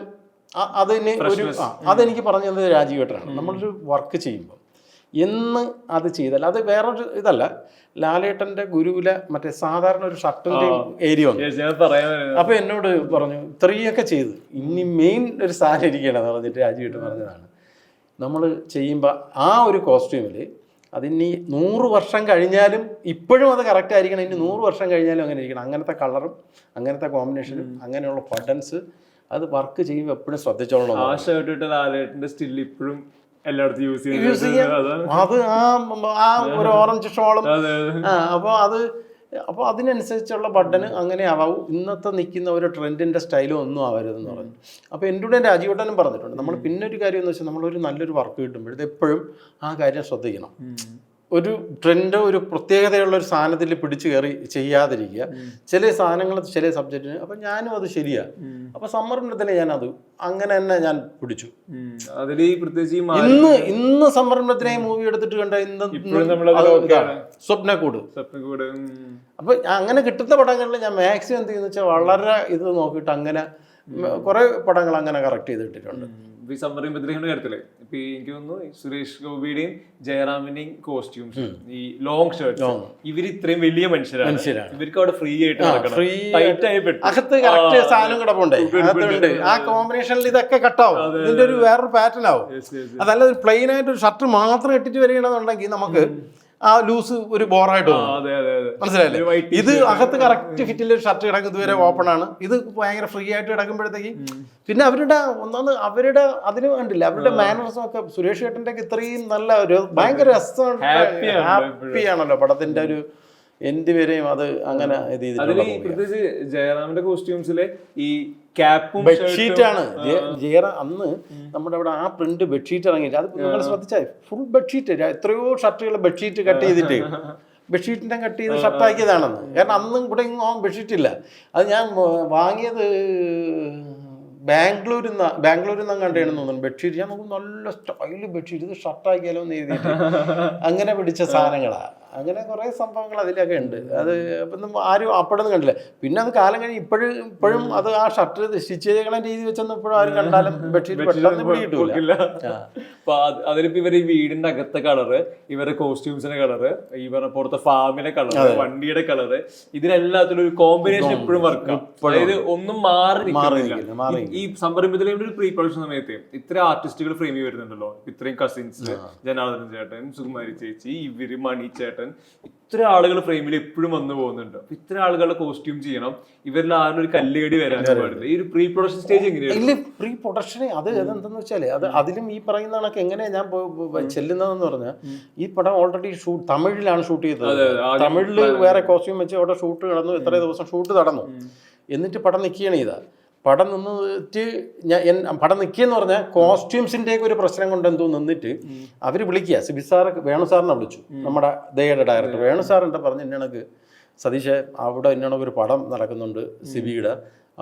S1: അതെനിക്ക് പറഞ്ഞു തന്നത് രാജീവേട്ടനാണ്. നമ്മളൊരു വർക്ക് ചെയ്യുമ്പോൾ എന്ന് അത് ചെയ്താൽ അത് വേറൊരു ഇതല്ല, ലാലേട്ടൻ്റെ ഗുരുവിലെ മറ്റേ സാധാരണ ഒരു ഷർട്ടിൻ്റെ ഏരിയ വന്നു. അപ്പോൾ എന്നോട് പറഞ്ഞു ഇത്രയൊക്കെ ചെയ്ത് ഇനി മെയിൻ ഒരു സാധനം ഇരിക്കണമെന്ന് പറഞ്ഞിട്ട് രാജീവേട്ടൻ പറഞ്ഞതാണ്, നമ്മൾ ചെയ്യുമ്പോൾ ആ ഒരു കോസ്റ്റ്യൂമിൽ അതിനി 100 വർഷം കഴിഞ്ഞാലും ഇപ്പോഴും അത് കറക്റ്റ് ആയിരിക്കണം. ഇനി 100 വർഷം കഴിഞ്ഞാലും അങ്ങനെ ഇരിക്കണം. അങ്ങനത്തെ കളറും അങ്ങനത്തെ കോമ്പിനേഷനും അങ്ങനെയുള്ള ബട്ടൺസ് അത് വർക്ക് ചെയ്യുമ്പോൾ എപ്പോഴും ശ്രദ്ധിച്ചോളണം.
S2: ആ ഷർട്ട് ഇട്ട ലാലേട്ടൻ്റെ സ്റ്റിൽ ഇപ്പോഴും എല്ലായിടത്തും യൂസ് ചെയ്യാം.
S1: അത് ആ ഒരു ഓറഞ്ച് ഷോളും അപ്പോൾ അതിനനുസരിച്ചുള്ള ബട്ടൺ അങ്ങനെ ആവാവും. ഇന്നത്തെ നിൽക്കുന്ന ഒരു ട്രെൻഡിൻ്റെ സ്റ്റൈലും ഒന്നും ആവരുതെന്ന് പറഞ്ഞു. അപ്പോൾ എൻ്റെ കൂടെ രാജീവേട്ടനും പറഞ്ഞിട്ടുണ്ട്, നമ്മൾ പിന്നെ ഒരു കാര്യം എന്ന് വെച്ചാൽ നമ്മളൊരു നല്ലൊരു വർക്ക് കിട്ടുമ്പോഴത്തെ എപ്പോഴും ആ കാര്യം ശ്രദ്ധിക്കണം. ഒരു ട്രെൻഡോ ഒരു പ്രത്യേകതയുള്ള ഒരു സാധനത്തിൽ പിടിച്ചു കയറി ചെയ്യാതിരിക്കുക. ചില സാധനങ്ങൾ ചില സബ്ജക്റ്റിന് അപ്പം ഞാനും അത് ശരിയാണ്. അപ്പം സംരംഭത്തിലെ ഞാനത് അങ്ങനെ തന്നെ ഞാൻ പിടിച്ചു.
S2: അതിൽ പ്രത്യേകിച്ച്
S1: ഇന്ന് സംരംഭത്തിനെ മൂവി എടുത്തിട്ട് കണ്ട സ്വപ്നക്കൂട്. അപ്പൊ അങ്ങനെ കിട്ടുന്ന പടങ്ങളിൽ ഞാൻ മാക്സിമം എന്ത് ചെയ്യുന്ന വെച്ചാൽ വളരെ ഇത് നോക്കിയിട്ട് അങ്ങനെ കുറെ പടങ്ങൾ അങ്ങനെ കറക്റ്റ് ചെയ്തിട്ടുണ്ട്.
S2: ഈ സംരംഭത്തിലെ കാര്യത്തില് ഇപ്പൊ എനിക്ക് തോന്നുന്നു സുരേഷ് ഗോപിയുടെയും ജയറാമിന്റെയും കോസ്റ്റ്യൂംസ്, ഈ ലോങ് ഷർട്ട്, ഇവര് ഇത്രയും വലിയ മനുഷ്യരാണ്. ഇവർക്ക് അവിടെ ഫ്രീ ആയിട്ട്
S1: അകത്ത് കറക്റ്റ് സാധനം കിടപ്പുണ്ടേ, ആ കോമ്പിനേഷനിൽ ഇതൊക്കെ കട്ടാവും. ഇതിന്റെ ഒരു വേറൊരു പാറ്റേൺ ആവും. അതല്ല പ്ലെയിൻ ആയിട്ട് ഒരു ഷർട്ട് മാത്രം ഇട്ടിട്ട് വരികയാണെന്നുണ്ടെങ്കിൽ നമുക്ക് ആ ലൂസ് ഒരു ബോറായിട്ട് തോന്നും. മനസ്സിലായില്ലേ? ഇത് അകത്ത് കറക്റ്റ് ഫിറ്റിൽ ഷർട്ട് കിടക്കും, ഇതുവരെ ഓപ്പൺ ആണ്. ഇത് ഭയങ്കര ഫ്രീ ആയിട്ട് കിടക്കുമ്പോഴത്തേക്ക് പിന്നെ അവരുടെ ഒന്നാമത് അവരുടെ അതിന് വേണ്ടില്ല അവരുടെ മാനേഴ്സും ഒക്കെ സുരേഷ് ചേട്ടൻ്റെ ഇത്രയും നല്ല ഒരു ഭയങ്കര രസമാണ്, ഹാപ്പിയാണല്ലോ പടത്തിന്റെ ഒരു എൻഡ് വരെയും. അത് അങ്ങനെ ഇത്
S2: പ്രത്യേകിച്ച് ജയറാമിന്റെ കോസ്റ്റ്യൂംസിലെ ഈ ക്യാപ്പും
S1: ബെഡ്ഷീറ്റ് ആണ്. അന്ന് നമ്മുടെ അവിടെ ആ പ്രിന്റ് ബെഡ്ഷീറ്റ് ഇറങ്ങിയിട്ട് അത് നിങ്ങൾ ശ്രദ്ധിച്ചാൽ ഫുൾ ബെഡ്ഷീറ്റ്, എത്രയോ ഷർട്ടുകൾ ബെഡ്ഷീറ്റ് കട്ട് ചെയ്തിട്ട് ബെഡ്ഷീറ്റിനെ കട്ട് ചെയ്ത് ഷർട്ടാക്കിയതാണെന്ന്. കാരണം അന്നും ഇവിടെ ബെഡ്ഷീറ്റ് ഇല്ല. അത് ഞാൻ വാങ്ങിയത് ബാംഗ്ലൂരിൽ നിന്ന് കണ്ടാണെന്ന് തോന്നുന്നു ബെഡ്ഷീറ്റ്. ഞാൻ നോക്കും നല്ല സ്റ്റൈല് ബെഡ്ഷീറ്റ്, ഇത് ഷർട്ടാക്കിയാലോ എന്ന് എഴുതിയിട്ട് അങ്ങനെ പിടിച്ച സാധനങ്ങളാണ്. അങ്ങനെ കുറേ സംഭവങ്ങൾ അതിലൊക്കെ ഉണ്ട്. അത് അപ്പം ആരും അപ്പോഴൊന്നും കണ്ടില്ല. പിന്നെ അത് കാലം കഴിഞ്ഞ് ഇപ്പോഴും അത് ആ ഷർട്ട് സ്റ്റിച്ച് ചെയ്യണ രീതി വെച്ചൊന്നും ഇപ്പോഴും ആരും കണ്ടാലും ബെഡ്ഷീറ്റ് പെട്ടെന്ന് പിടികിട്ടില്ല.
S2: അപ്പൊ അതിലിപ്പോ ഇവർ ഈ വീടിന്റെ അകത്തെ കളറ്, ഇവരുടെ കോസ്റ്റ്യൂംസിന്റെ കളറ്, ഇവരുടെ പുറത്തെ ഫാമിലെ കളറ്, വണ്ടിയുടെ കളറ്, ഇതിനെല്ലാത്തിലും ഒരു കോമ്പിനേഷൻ എപ്പോഴും വർക്കാണ്. അതായത് ഒന്നും മാറില്ല. ഈ സംരംഭത്തിലെ ഒരു പ്രീ പ്രൊഡക്ഷൻ സമയത്ത് ഇത്ര ആർട്ടിസ്റ്റുകൾ ഫ്രെയിമിൽ വരുന്നുണ്ടല്ലോ. ഇത്രയും കസിൻസ്, ജനാർദ്ദൻ ചേട്ടൻ, സുകുമാരി ചേച്ചി, ഇവര് മണി ചേട്ടൻ, ഇത്ര ആളുകൾ ഫ്രെയിമിൽ എപ്പോഴും വന്നു പോകുന്നുണ്ട്. അപ്പൊ ഇത്ര ആളുകളുടെ കോസ്റ്റ്യൂം ചെയ്യണം, ഇവരിൽ ആരും ഒരു കല്ലുകടി വരാൻ പാടില്ല. ഈ ഒരു പ്രീ പ്രൊഡക്ഷൻ സ്റ്റേജ് എങ്ങനെയാണ്?
S1: പ്രീ പ്രൊഡക്ഷനെ അത് എന്തെന്ന് വെച്ചാല് അത് അതിലും ഈ പറയുന്ന കണക്ക് എങ്ങനെയാ ഞാൻ ചെല്ലുന്നതെന്ന് പറഞ്ഞാൽ, ഈ പടം ഓൾറെഡി തമിഴിലാണ് ഷൂട്ട് ചെയ്തത്. തമിഴില് വേറെ കോസ്റ്റ്യൂം വെച്ച് അവിടെ ഷൂട്ട് നടന്നു, എത്ര ദിവസം ഷൂട്ട് നടന്നു. എന്നിട്ട് പടം നിൽക്കുകയാണ് ചെയ്ത. പടം നിന്നിട്ട് പടം നിൽക്കിയെന്ന് പറഞ്ഞാൽ കോസ്റ്റ്യൂംസിൻ്റെ ഒരു പ്രശ്നം കൊണ്ട് എന്തോ നിന്നിട്ട് അവർ വിളിക്കുക. സിബി സാറ് വേണു സാറിനെ വിളിച്ചു, നമ്മുടെ ദയയുടെ ഡയറക്ടർ. വേണു സാർ എന്താ പറഞ്ഞു, ഇന്നണക്ക് സതീഷ് അവിടെ ഇന്നണക്ക് ഒരു പടം നടക്കുന്നുണ്ട് സിബിയുടെ,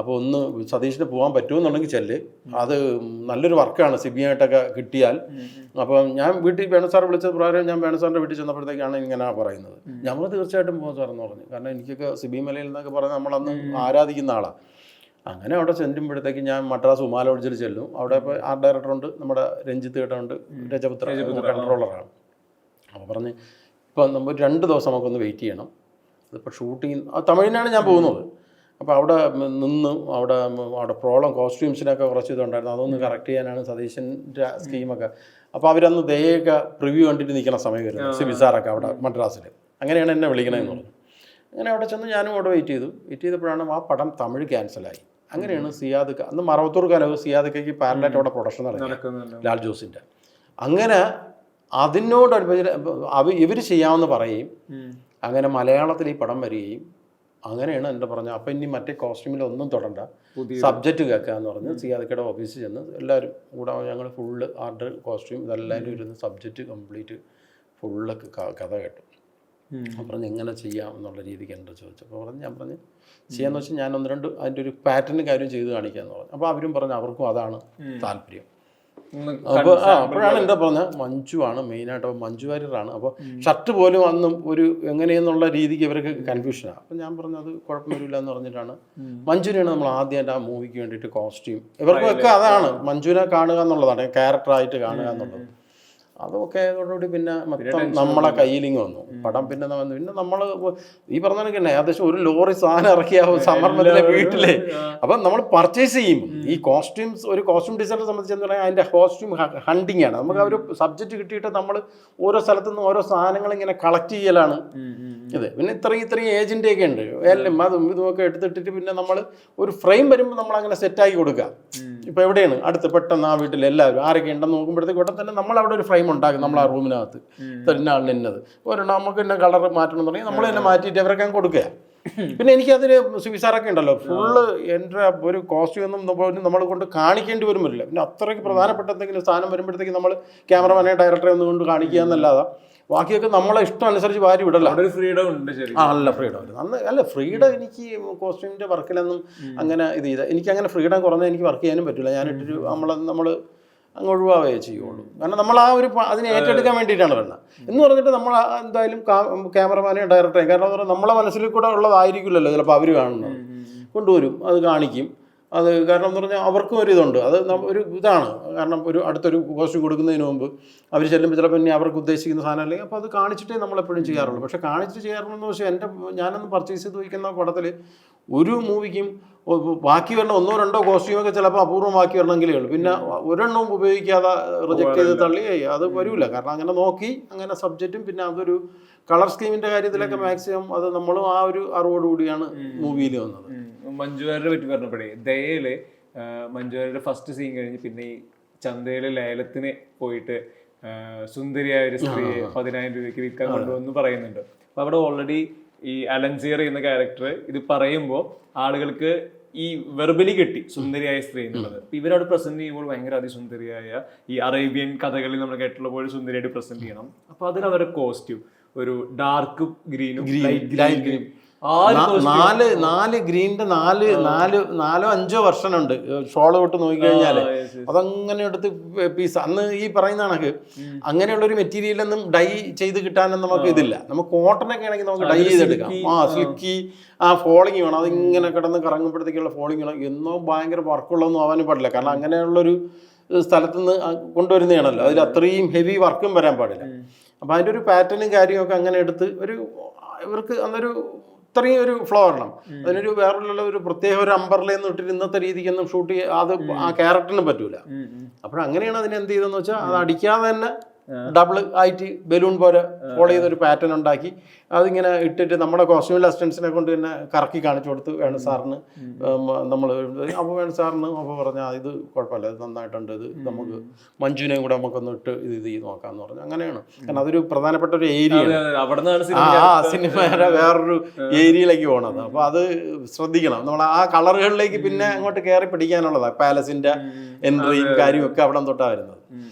S1: അപ്പോൾ ഒന്ന് സതീഷിന് പോകാൻ പറ്റുമെന്നുണ്ടെങ്കിൽ ചെല്ല്, അത് നല്ലൊരു വർക്കാണ് സിബിയായിട്ടൊക്കെ കിട്ടിയാൽ. അപ്പം ഞാൻ വീട്ടിൽ വേണു സാർ വിളിച്ച പ്രകാരം ഞാൻ വേണു സാറിൻ്റെ വീട്ടിൽ ചെന്നപ്പോഴത്തേക്കാണ് ഇങ്ങനെ പറയുന്നത്. നമ്മൾ തീർച്ചയായിട്ടും പോകാൻ സാറെന്ന് പറഞ്ഞു. കാരണം എനിക്കൊക്കെ സിബി മലയിൽ എന്നൊക്കെ പറഞ്ഞാൽ നമ്മളന്ന് ആരാധിക്കുന്ന ആളാണ്. അങ്ങനെ അവിടെ ചെല്ലുമ്പോഴത്തേക്ക് ഞാൻ മദ്രാസ് ഉമാ ലോഡ്ജിൽ ചെല്ലും. അവിടെ ഇപ്പോൾ ആർട്ട് ഡയറക്ടറുണ്ട്, നമ്മുടെ രഞ്ജിത്ത് ചേട്ടനുണ്ട്, രജപുത്ര കൺട്രോളറാണ്. അപ്പോൾ പറഞ്ഞ് ഇപ്പോൾ നമ്മൾ 2 ദിവസം നമുക്കൊന്ന് വെയിറ്റ് ചെയ്യണം. അതിപ്പോൾ ഷൂട്ടിങ് തമിഴിനാണ് ഞാൻ പോകുന്നത്. അപ്പോൾ അവിടെ നിന്ന് അവിടെ പ്രോബ്ലം കോസ്റ്റ്യൂംസിനൊക്കെ കുറച്ച് ഇതുണ്ടായിരുന്നു, അതൊന്ന് കറക്റ്റ് ചെയ്യാനാണ് സതീശൻ്റെ സ്കീമൊക്കെ. അപ്പോൾ അവരന്ന് ദയൊക്കെ പ്രിവ്യൂ കണ്ടിട്ട് നിൽക്കുന്ന സമയം വരുന്നത്, സിബി സാറൊക്കെ അവിടെ മദ്രാസിൽ. അങ്ങനെയാണ് എന്നെ വിളിക്കണമെന്ന് പറഞ്ഞു. അങ്ങനെ അവിടെ ചെന്ന് ഞാനും അവിടെ വെയിറ്റ് ചെയ്തപ്പോഴാണ് ആ പടം തമിഴ് ക്യാൻസലായി. അങ്ങനെയാണ് സിയാദ് അന്ന് മറവത്തൂർ കലവ് സിയാദക്കയ്ക്ക് പാരലായിട്ട് അവിടെ പ്രൊഡക്ഷൻ നടക്കുന്നത്, ലാൽ ജോസിൻ്റെ. അങ്ങനെ അതിനോടനുബന്ധിച്ച് ഇവർ ചെയ്യാമെന്ന് പറയുകയും അങ്ങനെ മലയാളത്തിൽ ഈ പടം വരികയും അങ്ങനെയാണ് എൻ്റെ പറഞ്ഞത്. അപ്പം ഇനി മറ്റേ കോസ്റ്റ്യൂമിലൊന്നും തൊടണ്ട, സബ്ജക്റ്റ് കേൾക്കാമെന്ന് പറഞ്ഞ് സിയാദക്കയുടെ ഓഫീസിൽ ചെന്ന് എല്ലാവരും കൂടെ ഞങ്ങൾ ഫുള്ള് ആർട്ട് കോസ്റ്റ്യൂം ഇതെല്ലാവരും ഇരുന്ന് സബ്ജക്റ്റ് കംപ്ലീറ്റ് ഫുള്ള് കഥ കേട്ടു. പറഞ്ഞ് എങ്ങനെ ചെയ്യാം എന്നുള്ള രീതിക്ക് എൻ്റെ ചോദിച്ചു. അപ്പോൾ ഞാൻ പറഞ്ഞു ചെയ്യാന്ന് വെച്ചാൽ ഞാൻ 1-2 അതിൻ്റെ ഒരു പാറ്റേൺ കാര്യം ചെയ്ത് കാണിക്കാമെന്ന് പറഞ്ഞു. അപ്പോൾ അവരും പറഞ്ഞു അവർക്കും അതാണ് താല്പര്യം. അപ്പോൾ അപ്പോഴാണ് എന്താ പറഞ്ഞത്, മഞ്ജു ആണ് മെയിനായിട്ട്. അപ്പോൾ മഞ്ജു വാര്യറാണ്. അപ്പോൾ ഷർട്ട് പോലും അന്നും ഒരു എങ്ങനെയെന്നുള്ള രീതിക്ക് ഇവർക്ക് കൺഫ്യൂഷനാണ്. അപ്പോൾ ഞാൻ പറഞ്ഞു അത് കുഴപ്പമില്ല എന്ന് പറഞ്ഞിട്ടാണ് മഞ്ജുവിനെയാണ് നമ്മൾ ആദ്യമായിട്ട് ആ മൂവിക്ക് വേണ്ടിയിട്ട് കോസ്റ്റ്യൂം. ഇവർക്കൊക്കെ അതാണ് മഞ്ജുവിനെ കാണുക എന്നുള്ളതാണ്, ക്യാരക്ടറായിട്ട് കാണുക എന്നുള്ളത്. അതൊക്കെ ആയതോടുകൂടി പിന്നെ മൊത്തം നമ്മളെ കയ്യിലിങ് വന്നു പടം. പിന്നെ വന്നു പിന്നെ നമ്മൾ ഈ പറഞ്ഞ കണക്കന്നെ ഏകദേശം 1 ലോറി സാധനം ഇറക്കിയ സമ്മർമത്തിലെ വീട്ടിലെ. അപ്പം നമ്മൾ പർച്ചേസ് ചെയ്യും ഈ കോസ്റ്റ്യൂംസ്. ഒരു കോസ്റ്റ്യൂം ഡിസൈനറെ സംബന്ധിച്ചെന്ന് പറഞ്ഞാൽ അതിൻ്റെ കോസ്റ്റ്യൂം ഹണ്ടിങ് ആണ്. നമുക്ക് ആ ഒരു സബ്ജക്റ്റ് കിട്ടിയിട്ട് നമ്മൾ ഓരോ സ്ഥലത്തു നിന്ന് ഓരോ സാധനങ്ങൾ ഇങ്ങനെ കളക്ട് ചെയ്യലാണ് ഇത്. പിന്നെ ഇത്രയും ഏജൻറ്റൊക്കെ ഉണ്ട്, എല്ലാം അതും ഇതുമൊക്കെ എടുത്തിട്ടിട്ട് പിന്നെ നമ്മൾ ഒരു ഫ്രെയിം വരുമ്പോൾ നമ്മൾ അങ്ങനെ സെറ്റാക്കി കൊടുക്കുക. ഇപ്പോൾ എവിടെയാണ് അടുത്ത് പെട്ടെന്ന് ആ വീട്ടിൽ എല്ലാവരും ആരൊക്കെ ഉണ്ടെന്ന് നോക്കുമ്പോഴത്തേക്ക് ഉടൻ തന്നെ നമ്മൾ അവിടെ ഒരു ഫ്രെയിം ഉണ്ടാക്കും. നമ്മൾ ആ റൂമിനകത്ത് ഇന്നാളിന് ഇന്നത് ഒരെണ്ണം നമുക്ക് തന്നെ കളർ മാറ്റണം എന്ന് പറഞ്ഞാൽ നമ്മൾ തന്നെ മാറ്റിയിട്ട് അവരൊക്കെ കൊടുക്കുക. പിന്നെ എനിക്കതിന് സുവിസാറൊക്കെ ഉണ്ടല്ലോ ഫുള്ള് എൻ്റെ ഒരു കോസ്റ്റ്യൂമൊന്നും നമ്മൾ കൊണ്ട് കാണിക്കേണ്ടി വരും വരില്ല. പിന്നെ അത്രയ്ക്ക് പ്രധാനപ്പെട്ട എന്തെങ്കിലും സ്ഥാനം വരുമ്പോഴത്തേക്ക് നമ്മൾ ക്യാമറമാനെ ഡയറക്ടറെ ഒന്നും കൊണ്ട് കാണിക്കുക എന്നല്ലാതെ ബാക്കിയൊക്കെ നമ്മളെ ഇഷ്ടം അനുസരിച്ച് വാരി വിടല്ല.
S2: ഫ്രീഡം ഉണ്ട്.
S1: നല്ല ഫ്രീഡം ഉണ്ട്. അല്ല ഫ്രീഡം എനിക്ക് കോസ്റ്റ്യൂമിൻ്റെ വർക്കിലൊന്നും അങ്ങനെ എനിക്ക് അങ്ങനെ ഫ്രീഡം കുറഞ്ഞാൽ എനിക്ക് വർക്ക് ചെയ്യാനും പറ്റില്ല. ഞാനിട്ടൊരു നമ്മൾ അങ്ങ് ഒഴിവാവുകയേ ചെയ്യുള്ളൂ. കാരണം നമ്മൾ ആ ഒരു അതിനെ ഏറ്റെടുക്കാൻ വേണ്ടിയിട്ടാണ് വരുന്നത് എന്ന് പറഞ്ഞിട്ട് നമ്മൾ എന്തായാലും ക്യാമറമാനെയും ഡയറക്ടറെയും, കാരണം എന്ന് പറഞ്ഞാൽ നമ്മളെ മനസ്സിൽ കൂടെ ഉള്ളതായിരിക്കില്ലല്ലോ ചിലപ്പോൾ അവർ കാണുന്നത്, കൊണ്ടുവരും, അത് കാണിക്കും. അത് കാരണം എന്ന് പറഞ്ഞാൽ അവർക്കും ഒരു ഇതുണ്ട്, അത് ഒരു ഇതാണ്. കാരണം ഒരു അടുത്തൊരു കോസ്റ്റ്യൂം കൊടുക്കുന്നതിന് മുമ്പ് അവർ ചെല്ലുമ്പോൾ ചിലപ്പോൾ പിന്നെ അവർക്ക് ഉദ്ദേശിക്കുന്ന സാധനം അല്ലെങ്കിൽ അപ്പോൾ അത് കാണിച്ചിട്ടേ നമ്മളെപ്പോഴും ചെയ്യാറുള്ളൂ. പക്ഷേ കാണിച്ചിട്ട് ചെയ്യാറുള്ളതെന്ന് വെച്ചാൽ ഞാനൊന്ന് പർച്ചേസ് ചെയ്ത് വയ്ക്കുന്ന പടത്തിൽ ഒരു മൂവിക്കും ബാക്കി വരണ 1-2 കോസ്റ്റ്യൂമൊക്കെ ചിലപ്പോൾ അപൂർവം ബാക്കി വരണമെങ്കിലേ ഉള്ളൂ. പിന്നെ ഒരെണ്ണവും ഉപയോഗിക്കാതെ റിജക്ട് ചെയ്ത് തള്ളി അത് വരില്ല. കാരണം അങ്ങനെ നോക്കി അങ്ങനെ സബ്ജക്റ്റും പിന്നെ അതൊരു കളർ സ്കീമിൻ്റെ കാര്യത്തിലൊക്കെ മാക്സിമം അത് നമ്മളും ആ ഒരു അറിവോടുകൂടിയാണ് മൂവിയിൽ വന്നത്.
S2: മഞ്ജുവാരിനെ പറ്റി പറഞ്ഞപ്പോഴേ ദയയില് മഞ്ജുവാരിയുടെ ഫസ്റ്റ് സീൻ കഴിഞ്ഞ് പിന്നെ ഈ ചന്തയിലെ ലേലത്തിന് പോയിട്ട് സുന്ദരിയായ ഒരു സ്ത്രീയെ 10,000 രൂപയ്ക്ക് വിൽക്കാൻ കൊണ്ടുവന്ന് പറയുന്നുണ്ട്. അപ്പൊ അവിടെ ഓൾറെഡി ഈ അലൻസിയർ എന്ന ക്യാരക്ടർ ഇത് പറയുമ്പോൾ ആളുകൾക്ക് ഈ വെർബലി കിട്ടി സുന്ദരിയായ സ്ത്രീ എന്നുള്ളത്. അപ്പൊ ഇവരവിടെ പ്രസന്റ് ചെയ്യുമ്പോൾ ഭയങ്കര അതിസുന്ദരിയായ ഈ അറേബ്യൻ കഥകളിൽ നമ്മൾ കേട്ടുള്ള പോലെ സുന്ദരിയായിട്ട് പ്രസന്റ് ചെയ്യണം. അപ്പൊ അതിൽ അവരുടെ കോസ്റ്റ്യൂം ഒരു ഡാർക്ക് ഗ്രീനും ലൈറ്റ് ഗ്രീനും
S1: 4 ഗ്രീനിന്റെ 4-5 വെർഷൻ ഉണ്ട്. ഷോള് തൊട്ട് നോക്കിക്കഴിഞ്ഞാൽ അതങ്ങനെ എടുത്ത് പീസ് അന്ന് ഈ പറയുന്ന കണക്ക് അങ്ങനെയുള്ളൊരു മെറ്റീരിയലൊന്നും ഡൈ ചെയ്ത് കിട്ടാനൊന്നും നമുക്ക് ഇതില്ല. നമുക്ക് കോട്ടനൊക്കെ ആണെങ്കിൽ നമുക്ക് ഡൈ ചെയ്തെടുക്കാം. സ്ലിക്കി ഫോളിങ് വേണം, അതിങ്ങനെ കിടന്ന് കറങ്ങുമ്പോഴത്തേക്കുള്ള ഫോളിങ് വേണം. എന്നോ ഭയങ്കര വർക്കുള്ളതൊന്നും ആവാനും പാടില്ല. കാരണം അങ്ങനെയുള്ളൊരു സ്ഥലത്തുനിന്ന് കൊണ്ടുവരുന്നതാണല്ലോ, അതിൽ അത്രയും ഹെവി വർക്കും വരാൻ പാടില്ല. അപ്പം അതിൻ്റെ ഒരു പാറ്റേണും കാര്യമൊക്കെ അങ്ങനെ എടുത്ത് ഇവർക്ക് അന്നൊരു ഇത്രയും ഒരു ഫ്ലോ വരണം. അതിനൊരു വേറെയുള്ള ഒരു പ്രത്യേക ഒരു അമ്പർലെന്ന് ഇട്ടിട്ട് ഇന്നത്തെ രീതിക്കൊന്നും ഷൂട്ട് ചെയ്യാൻ അത് ആ ക്യാരക്ടറിനും പറ്റൂല. അപ്പോഴങ്ങനെയാണ് അതിനെ എന്ത് ചെയ്തെന്ന് വെച്ചാൽ അത് അടിക്കാതെ തന്നെ ഡബിൾ ആയിട്ട് ബലൂൺ പോലെ ഫോളോ ചെയ്തൊരു പാറ്റേൺ ഉണ്ടാക്കി അതിങ്ങനെ ഇട്ടിട്ട് നമ്മുടെ കോസ്റ്റ്യൂമിൽ അസിസ്റ്റൻസിനെ കൊണ്ട് തന്നെ കറക്കി കാണിച്ചു കൊടുത്ത് വേണം സാറിന് നമ്മൾ അപ്പോൾ വേണം സാറിന് അപ്പോൾ പറഞ്ഞാൽ ഇത് കുഴപ്പമില്ല, ഇത് നന്നായിട്ടുണ്ട്, ഇത് നമുക്ക് മഞ്ജുവിനെയും കൂടെ നമുക്കൊന്ന് ഇട്ട് ഇത് ചെയ്ത് നോക്കാമെന്ന് പറഞ്ഞു. അങ്ങനെയാണ്. കാരണം അതൊരു പ്രധാനപ്പെട്ട ഒരു ഏരിയ, സിനിമയുടെ വേറൊരു ഏരിയയിലേക്ക് പോകണത്. അപ്പോൾ അത് ശ്രദ്ധിക്കണം നമ്മൾ. ആ കളറുകളിലേക്ക് പിന്നെ അങ്ങോട്ട് കയറി പിടിക്കാനുള്ളതാണ്. പാലസിൻ്റെ എൻട്രിയും കാര്യമൊക്കെ അവിടെ തൊട്ടാണ് വരുന്നത്.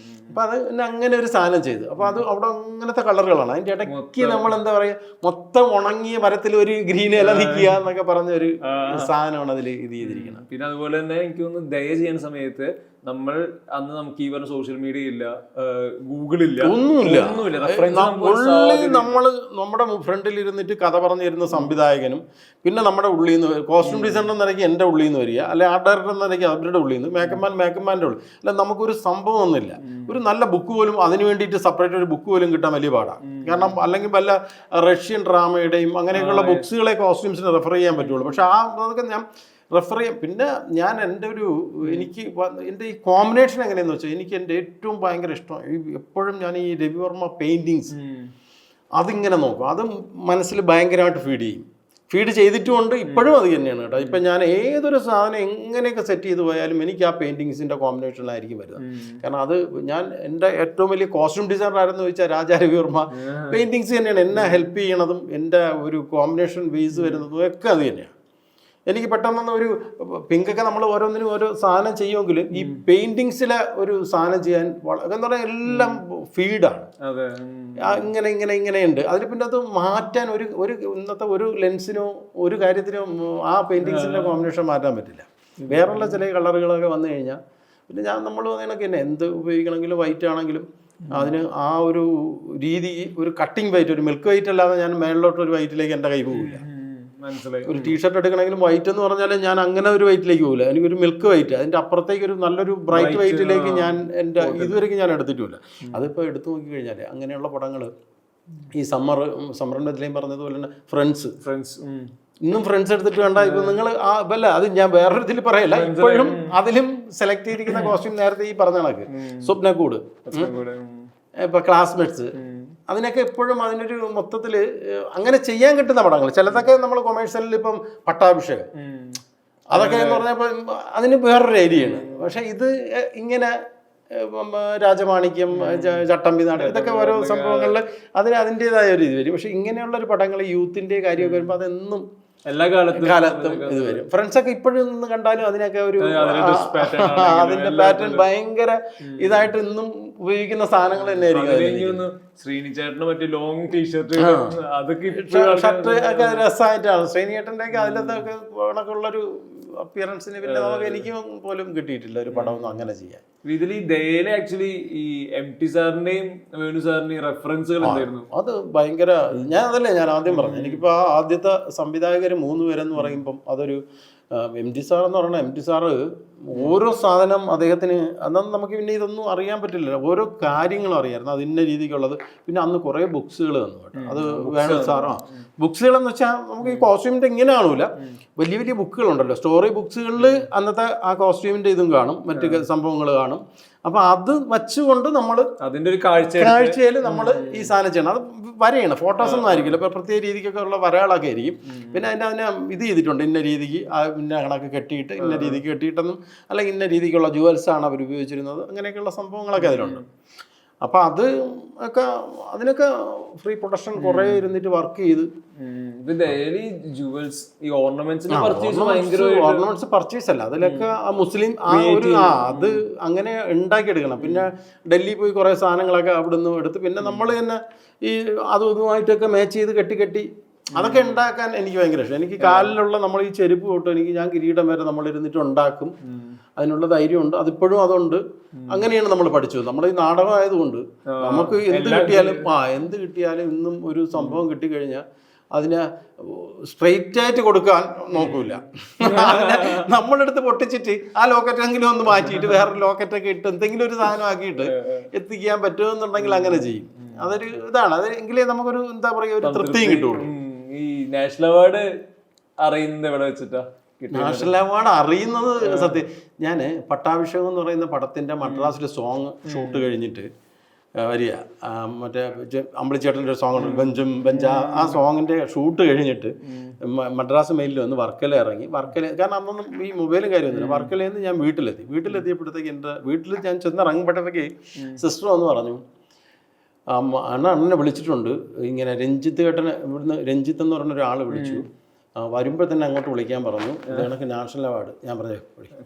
S1: അപ്പം അത് പിന്നെ അങ്ങനെ ഒരു സാധനം ചെയ്തു. അപ്പോൾ അത് അവിടെ അങ്ങനത്തെ കളറുകളാണ്. അതിൻ്റെ ഇടയ്ക്ക് നമ്മൾ എന്താ പറയുക, മൊത്തം ഉണങ്ങിയ മരത്തിൽ ഒരു ഗ്രീൻ ഇല നിൽക്കുക എന്നൊക്കെ പറഞ്ഞൊരു സാധനമാണ് അതിൽ ഇത് ചെയ്തിരിക്കുന്നത്.
S2: പിന്നെ അതുപോലെ തന്നെ എനിക്ക് തോന്നുന്നു ദയ ചെയ്യുന്ന സമയത്ത് നമുക്ക് ഈ പറഞ്ഞ സോഷ്യൽ മീഡിയ ഇല്ല, ഗൂഗിളില്ല, ഒന്നുമില്ല. നമ്മുടെ ഫ്രണ്ടിൽ ഇരുന്നിട്ട് കഥ പറഞ്ഞിരുന്ന സംവിധായകനും പിന്നെ നമ്മുടെ ഉള്ളിൽ നിന്ന് കോസ്റ്റ്യൂം ഡിസൈനർ എന്നൊക്കെ എൻ്റെ ഉള്ളിൽ നിന്ന് വരിക, അല്ലെ ആർട്ട് ഡയറക്ടർ എന്നൊക്കെ അവരുടെ ഉള്ളിൽ നിന്ന്, മേക്കപ്പ്മാൻ്റെ ഉള്ളിൽ. അല്ല നമുക്കൊരു സംഭവം ഒന്നുമില്ല. ഒരു നല്ല ബുക്ക് പോലും അതിന് വേണ്ടിയിട്ട് സെപ്പറേറ്റ് ഒരു ബുക്ക് പോലും കിട്ടാൻ വലിയ പാടാണ്. കാരണം അല്ലെങ്കിൽ വല്ല റഷ്യൻ ഡ്രാമയുടെയും അങ്ങനെയൊക്കെയുള്ള ബുക്സുകളെ കോസ്റ്റ്യൂംസിന് റെഫർ ചെയ്യാൻ പറ്റുള്ളൂ. പക്ഷെ അതൊക്കെ ഞാൻ റെഫർ ചെയ്യാം. പിന്നെ ഞാൻ എൻ്റെ ഈ കോമ്പിനേഷൻ എങ്ങനെയാണെന്ന് വെച്ചാൽ എനിക്ക് എൻ്റെ ഏറ്റവും ഭയങ്കര ഇഷ്ടം എപ്പോഴും ഞാൻ ഈ രവിവർമ്മ പെയിൻറ്റിങ്സ് അതിങ്ങനെ നോക്കും. അത് മനസ്സിൽ ഭയങ്കരമായിട്ട് ഫീഡ് ചെയ്തിട്ടുമുണ്ട്. ഇപ്പോഴും അത് തന്നെയാണ് കേട്ടോ. ഇപ്പം ഞാൻ ഏതൊരു സാധനം എങ്ങനെയൊക്കെ സെറ്റ് ചെയ്ത് പോയാലും എനിക്ക് ആ പെയിൻറ്റിങ്സിൻ്റെ കോമ്പിനേഷനിലായിരിക്കും വരുന്നത്. കാരണം അത് എൻ്റെ ഏറ്റവും വലിയ കോസ്റ്റ്യൂം ഡിസൈനർ ആരെന്ന് ചോദിച്ചാൽ രാജാ രവിവർമ്മ പെയിൻറ്റിങ്സ് തന്നെയാണ് എന്നെ ഹെൽപ്പ് ചെയ്യണതും എൻ്റെ ഒരു കോമ്പിനേഷൻ ബേസ് വരുന്നതും ഒക്കെ അത് തന്നെയാണ്. എനിക്ക് പെട്ടെന്ന് ഒരു പിങ്കൊക്കെ നമ്മൾ ഓരോന്നിനും ഓരോ സാധനം ചെയ്യുമെങ്കിൽ ഈ പെയിന്റിങ്സിലെ ഒരു സാധനം ചെയ്യാൻ എന്താ പറയുക എല്ലാം ഫീഡാണ്. ഇങ്ങനെയുണ്ട്. അതിന് പിന്നെ അത് മാറ്റാൻ ഒരു ഇന്നത്തെ ഒരു ലെൻസിനോ ഒരു കാര്യത്തിനോ ആ പെയിന്റിങ്സിൻ്റെ കോമ്പിനേഷൻ മാറ്റാൻ പറ്റില്ല. വേറെയുള്ള ചില കളറുകളൊക്കെ വന്നു കഴിഞ്ഞാൽ പിന്നെ നമ്മൾ അതിനൊക്കെ തന്നെ എന്ത് ഉപയോഗിക്കണമെങ്കിലും വൈറ്റ് ആണെങ്കിലും അതിന് ആ ഒരു രീതി ഒരു കട്ടിങ് വൈറ്റ്, ഒരു മിൽക്ക് വൈറ്റ് അല്ലാതെ ഞാൻ മേളിലോട്ട് ഒരു വൈറ്റിലേക്ക് എൻ്റെ കൈ പോകില്ല. ഒരു ടീഷർട്ട് എടുക്കണമെങ്കിലും വൈറ്റ് എന്ന് പറഞ്ഞാൽ ഞാൻ അങ്ങനെ ഒരു വൈറ്റിലേക്ക് പോകില്ല. എനിക്കൊരു മിൽക്ക് വൈറ്റ്, അതിൻ്റെ അപ്പുറത്തേക്ക് ഒരു നല്ലൊരു ബ്രൈറ്റ് വൈറ്റിലേക്ക് ഞാൻ എൻ്റെ ഇതുവരെയ്ക്ക് ഞാൻ എടുത്തിട്ടില്ല. അതിപ്പോൾ എടുത്തു നോക്കിക്കഴിഞ്ഞാൽ അങ്ങനെയുള്ള പടങ്ങൾ ഈ സമ്മറിൻ്റെ ഇതിലേയും പറഞ്ഞതുപോലെ തന്നെ ഫ്രണ്ട്സ് ഇന്നും ഫ്രണ്ട്സ് എടുത്തിട്ട് വേണ്ട. ഇപ്പം നിങ്ങൾ അത് ഞാൻ വേറൊരു ഇതിൽ പറയല്ല, ഇപ്പോഴും അതിലും സെലക്ട് ചെയ്തിരിക്കുന്ന കോസ്റ്റ്യൂം നേരത്തെ ഈ പറഞ്ഞ കണക്ക് സ്വപ്നക്കൂട്, ഇപ്പം ക്ലാസ്മേറ്റ്സ്, അതിനൊക്കെ എപ്പോഴും അതിനൊരു മൊത്തത്തിൽ അങ്ങനെ ചെയ്യാൻ കിട്ടുന്ന പടങ്ങൾ. ചിലതൊക്കെ നമ്മൾ കൊമേഴ്സ്യലിൽ ഇപ്പം പട്ടാഭിഷേകം അതൊക്കെ എന്ന് പറഞ്ഞപ്പോൾ അതിന് വേറൊരു ഏരിയയാണ്. പക്ഷെ ഇത് ഇങ്ങനെ രാജമാണിക്യം, ചട്ടമ്പി നാട്, ഇതൊക്കെ ഓരോ സംഭവങ്ങളിൽ അതിന് അതിൻ്റെതായ ഒരു ഇത് വരും. പക്ഷെ ഇങ്ങനെയുള്ളൊരു പടങ്ങൾ യൂത്തിൻ്റെ കാര്യമൊക്കെ വരുമ്പോൾ അതെന്നും എല്ലാ
S1: കാലത്തും ഇത് വരും. ഫ്രണ്ട്സൊക്കെ ഇപ്പോഴും നിന്ന് കണ്ടാലും അതിനൊക്കെ ഒരു അതിന്റെ പാറ്റേൺ ഭയങ്കര ഇതായിട്ട് ഇന്നും ഉപയോഗിക്കുന്ന സാധനങ്ങൾ തന്നെ ആയിരിക്കും.
S2: ശ്രീനിച്ചേട്ടന് മറ്റേ ലോങ് ടീഷർട്ട് അതൊക്കെ
S1: ഷർട്ട് ഒക്കെ രസമായിട്ടാണ് ശ്രീനിയേട്ടൻ്റെ ഒക്കെ അതിലത്തൊക്കെ കണക്കുള്ളൊരു അപ്പിയറൻസിന് പിന്നെ നമുക്ക് എനിക്ക് പോലും കിട്ടിയിട്ടില്ല ഒരു പടമൊന്നും അങ്ങനെ ചെയ്യാൻ.
S2: ഇതിൽ ഈ ദയയിലെ ആക്ച്വലി ഈ MT സാറിന്റെയും വേണു സാറിന്റെയും റെഫറൻസുകൾ എന്തായിരുന്നു?
S1: അത് ഭയങ്കര ഞാൻ ആദ്യം പറഞ്ഞു എനിക്കിപ്പോൾ ആ ആദ്യത്തെ സംവിധായകർ 3 പേരെന്ന് പറയുമ്പം അതൊരു MT സാർ എന്ന് പറയുന്നത് MT സാറ് ഓരോ സാധനം അദ്ദേഹത്തിന് അന്നൊന്നും നമുക്ക് പിന്നെ ഇതൊന്നും അറിയാൻ പറ്റില്ല. ഓരോ കാര്യങ്ങളും അറിയാമായിരുന്നു അത് ഇന്ന രീതിക്കുള്ളത്. പിന്നെ അന്ന് കുറേ ബുക്സുകൾ തന്നു കേട്ടോ. അത് വേണം സാറോ ബുക്സുകളെന്ന് വെച്ചാൽ നമുക്ക് ഈ കോസ്റ്റ്യൂമിൻ്റെ ഇങ്ങനെ കാണൂല, വലിയ വലിയ ബുക്കുകളുണ്ടല്ലോ, സ്റ്റോറി ബുക്സുകളിൽ അന്നത്തെ ആ കോസ്റ്റ്യൂമിൻ്റെ ഇതും കാണും, മറ്റു സംഭവങ്ങൾ കാണും. അപ്പം അത് വച്ചുകൊണ്ട് നമ്മൾ
S2: അതിൻ്റെ ഒരു കാഴ്ചയിൽ
S1: നമ്മൾ ഈ സാധനം ചെയ്യണം. അത് വരയാണ്, ഫോട്ടോസൊന്നും ആയിരിക്കില്ല, ഇപ്പോൾ പ്രത്യേക രീതിക്കൊക്കെ ഉള്ള വരകളൊക്കെ ആയിരിക്കും. പിന്നെ അതിനെ ഇത് ചെയ്തിട്ടുണ്ട് ഇന്ന രീതിക്ക് ഇന്ന കണക്ക് കെട്ടിയിട്ട് ഇന്ന രീതിക്ക് കെട്ടിയിട്ടൊന്നും അല്ലെങ്കിൽ ഇന്ന രീതിക്കുള്ള ജുവൽസാണ് അവർ ഉപയോഗിച്ചിരുന്നത്. അങ്ങനെയൊക്കെയുള്ള സംഭവങ്ങളൊക്കെ അതിലുണ്ട്. അപ്പം അത് ഒക്കെ അതിനൊക്കെ ഫ്രീ പ്രൊഡക്ഷൻ കുറേ ഇരുന്നിട്ട് വർക്ക് ചെയ്ത് ഓർണമെന്റ്സ് പർച്ചേസ് അല്ല, അതിലൊക്കെ മുസ്ലിം അത് അങ്ങനെ ഉണ്ടാക്കിയെടുക്കണം. പിന്നെ ഡൽഹി പോയി കുറേ സാധനങ്ങളൊക്കെ അവിടുന്ന് എടുത്ത് പിന്നെ നമ്മൾ തന്നെ ഈ അതും ഇതുമായിട്ടൊക്കെ മാച്ച് ചെയ്ത് കെട്ടി അതൊക്കെ ഉണ്ടാക്കാൻ എനിക്ക് ഭയങ്കര ഇഷ്ടം. എനിക്ക് കാലിലുള്ള നമ്മൾ ഈ ചെരുപ്പ് തൊട്ട് ഞാൻ കിരീടം വരെ നമ്മൾ ഇരുന്നിട്ട് ഉണ്ടാക്കും. അതിനുള്ള ധൈര്യമുണ്ട്, അതിപ്പോഴും അതുണ്ട്. അങ്ങനെയാണ് നമ്മൾ പഠിച്ചത്. നമ്മൾ ഈ നാടകം ആയതുകൊണ്ട് നമുക്ക് എന്ത് കിട്ടിയാലും ഇന്നും ഒരു സംഭവം കിട്ടിക്കഴിഞ്ഞാൽ അതിനെ സ്ട്രെയിറ്റ് ആയിട്ട് കൊടുക്കാൻ നോക്കൂല. നമ്മളെടുത്ത് പൊട്ടിച്ചിട്ട് ആ ലോക്കറ്റെങ്കിലും ഒന്ന് മാറ്റിയിട്ട് വേറെ ലോക്കറ്റൊക്കെ ഇട്ട് എന്തെങ്കിലും ഒരു സാധനം ആക്കിയിട്ട് എത്തിക്കാൻ പറ്റുമെന്നുണ്ടെങ്കിൽ അങ്ങനെ ചെയ്യും. അതൊരു ഇതാണ്. അത് എങ്കിലേ നമുക്കൊരു എന്താ പറയുക ഒരു തൃപ്തിയും കിട്ടുള്ളൂ.
S2: ഈ നാഷണൽ അവാർഡ് അറിയുന്നത് എവിടെ വെച്ചിട്ടാ?
S1: നാഷണൽ അവാർഡ് അറിയുന്നത് സത്യം ഞാൻ പട്ടാഭിഷേകം എന്ന് പറയുന്ന പടത്തിൻ്റെ മദ്രാസിലെ സോങ് ഷൂട്ട് കഴിഞ്ഞിട്ട് വരിക, മറ്റേ അമ്പിളിച്ചേട്ടൻ്റെ ഒരു സോങ് ഉണ്ട് ബെഞ്ച, ആ സോങ്ങിൻ്റെ ഷൂട്ട് കഴിഞ്ഞിട്ട് മദ്രാസ് മെയിലിൽ വന്ന് വർക്കല ഇറങ്ങി. കാരണം അന്നൊന്നും ഈ മൊബൈലും കാര്യമൊന്നുമില്ല. വർക്കലയിൽ നിന്ന് ഞാൻ വീട്ടിലെത്തിയപ്പോഴത്തേക്ക് എൻ്റെ വീട്ടിൽ ഞാൻ ചെന്നിറങ്ങുമ്പോഴത്തേക്ക് സിസ്റ്റർ വന്ന് പറഞ്ഞു, അണ്ണനെ വിളിച്ചിട്ടുണ്ട്, ഇങ്ങനെ രഞ്ജിത്ത് കേട്ടനെ ഇവിടുന്ന് രഞ്ജിത്ത് എന്ന് പറഞ്ഞ ഒരാൾ വിളിച്ചു, വരുമ്പോൾ തന്നെ അങ്ങോട്ട് വിളിക്കാൻ പറഞ്ഞു, എനിക്ക് നാഷണൽ അവാർഡ്. ഞാൻ പറഞ്ഞു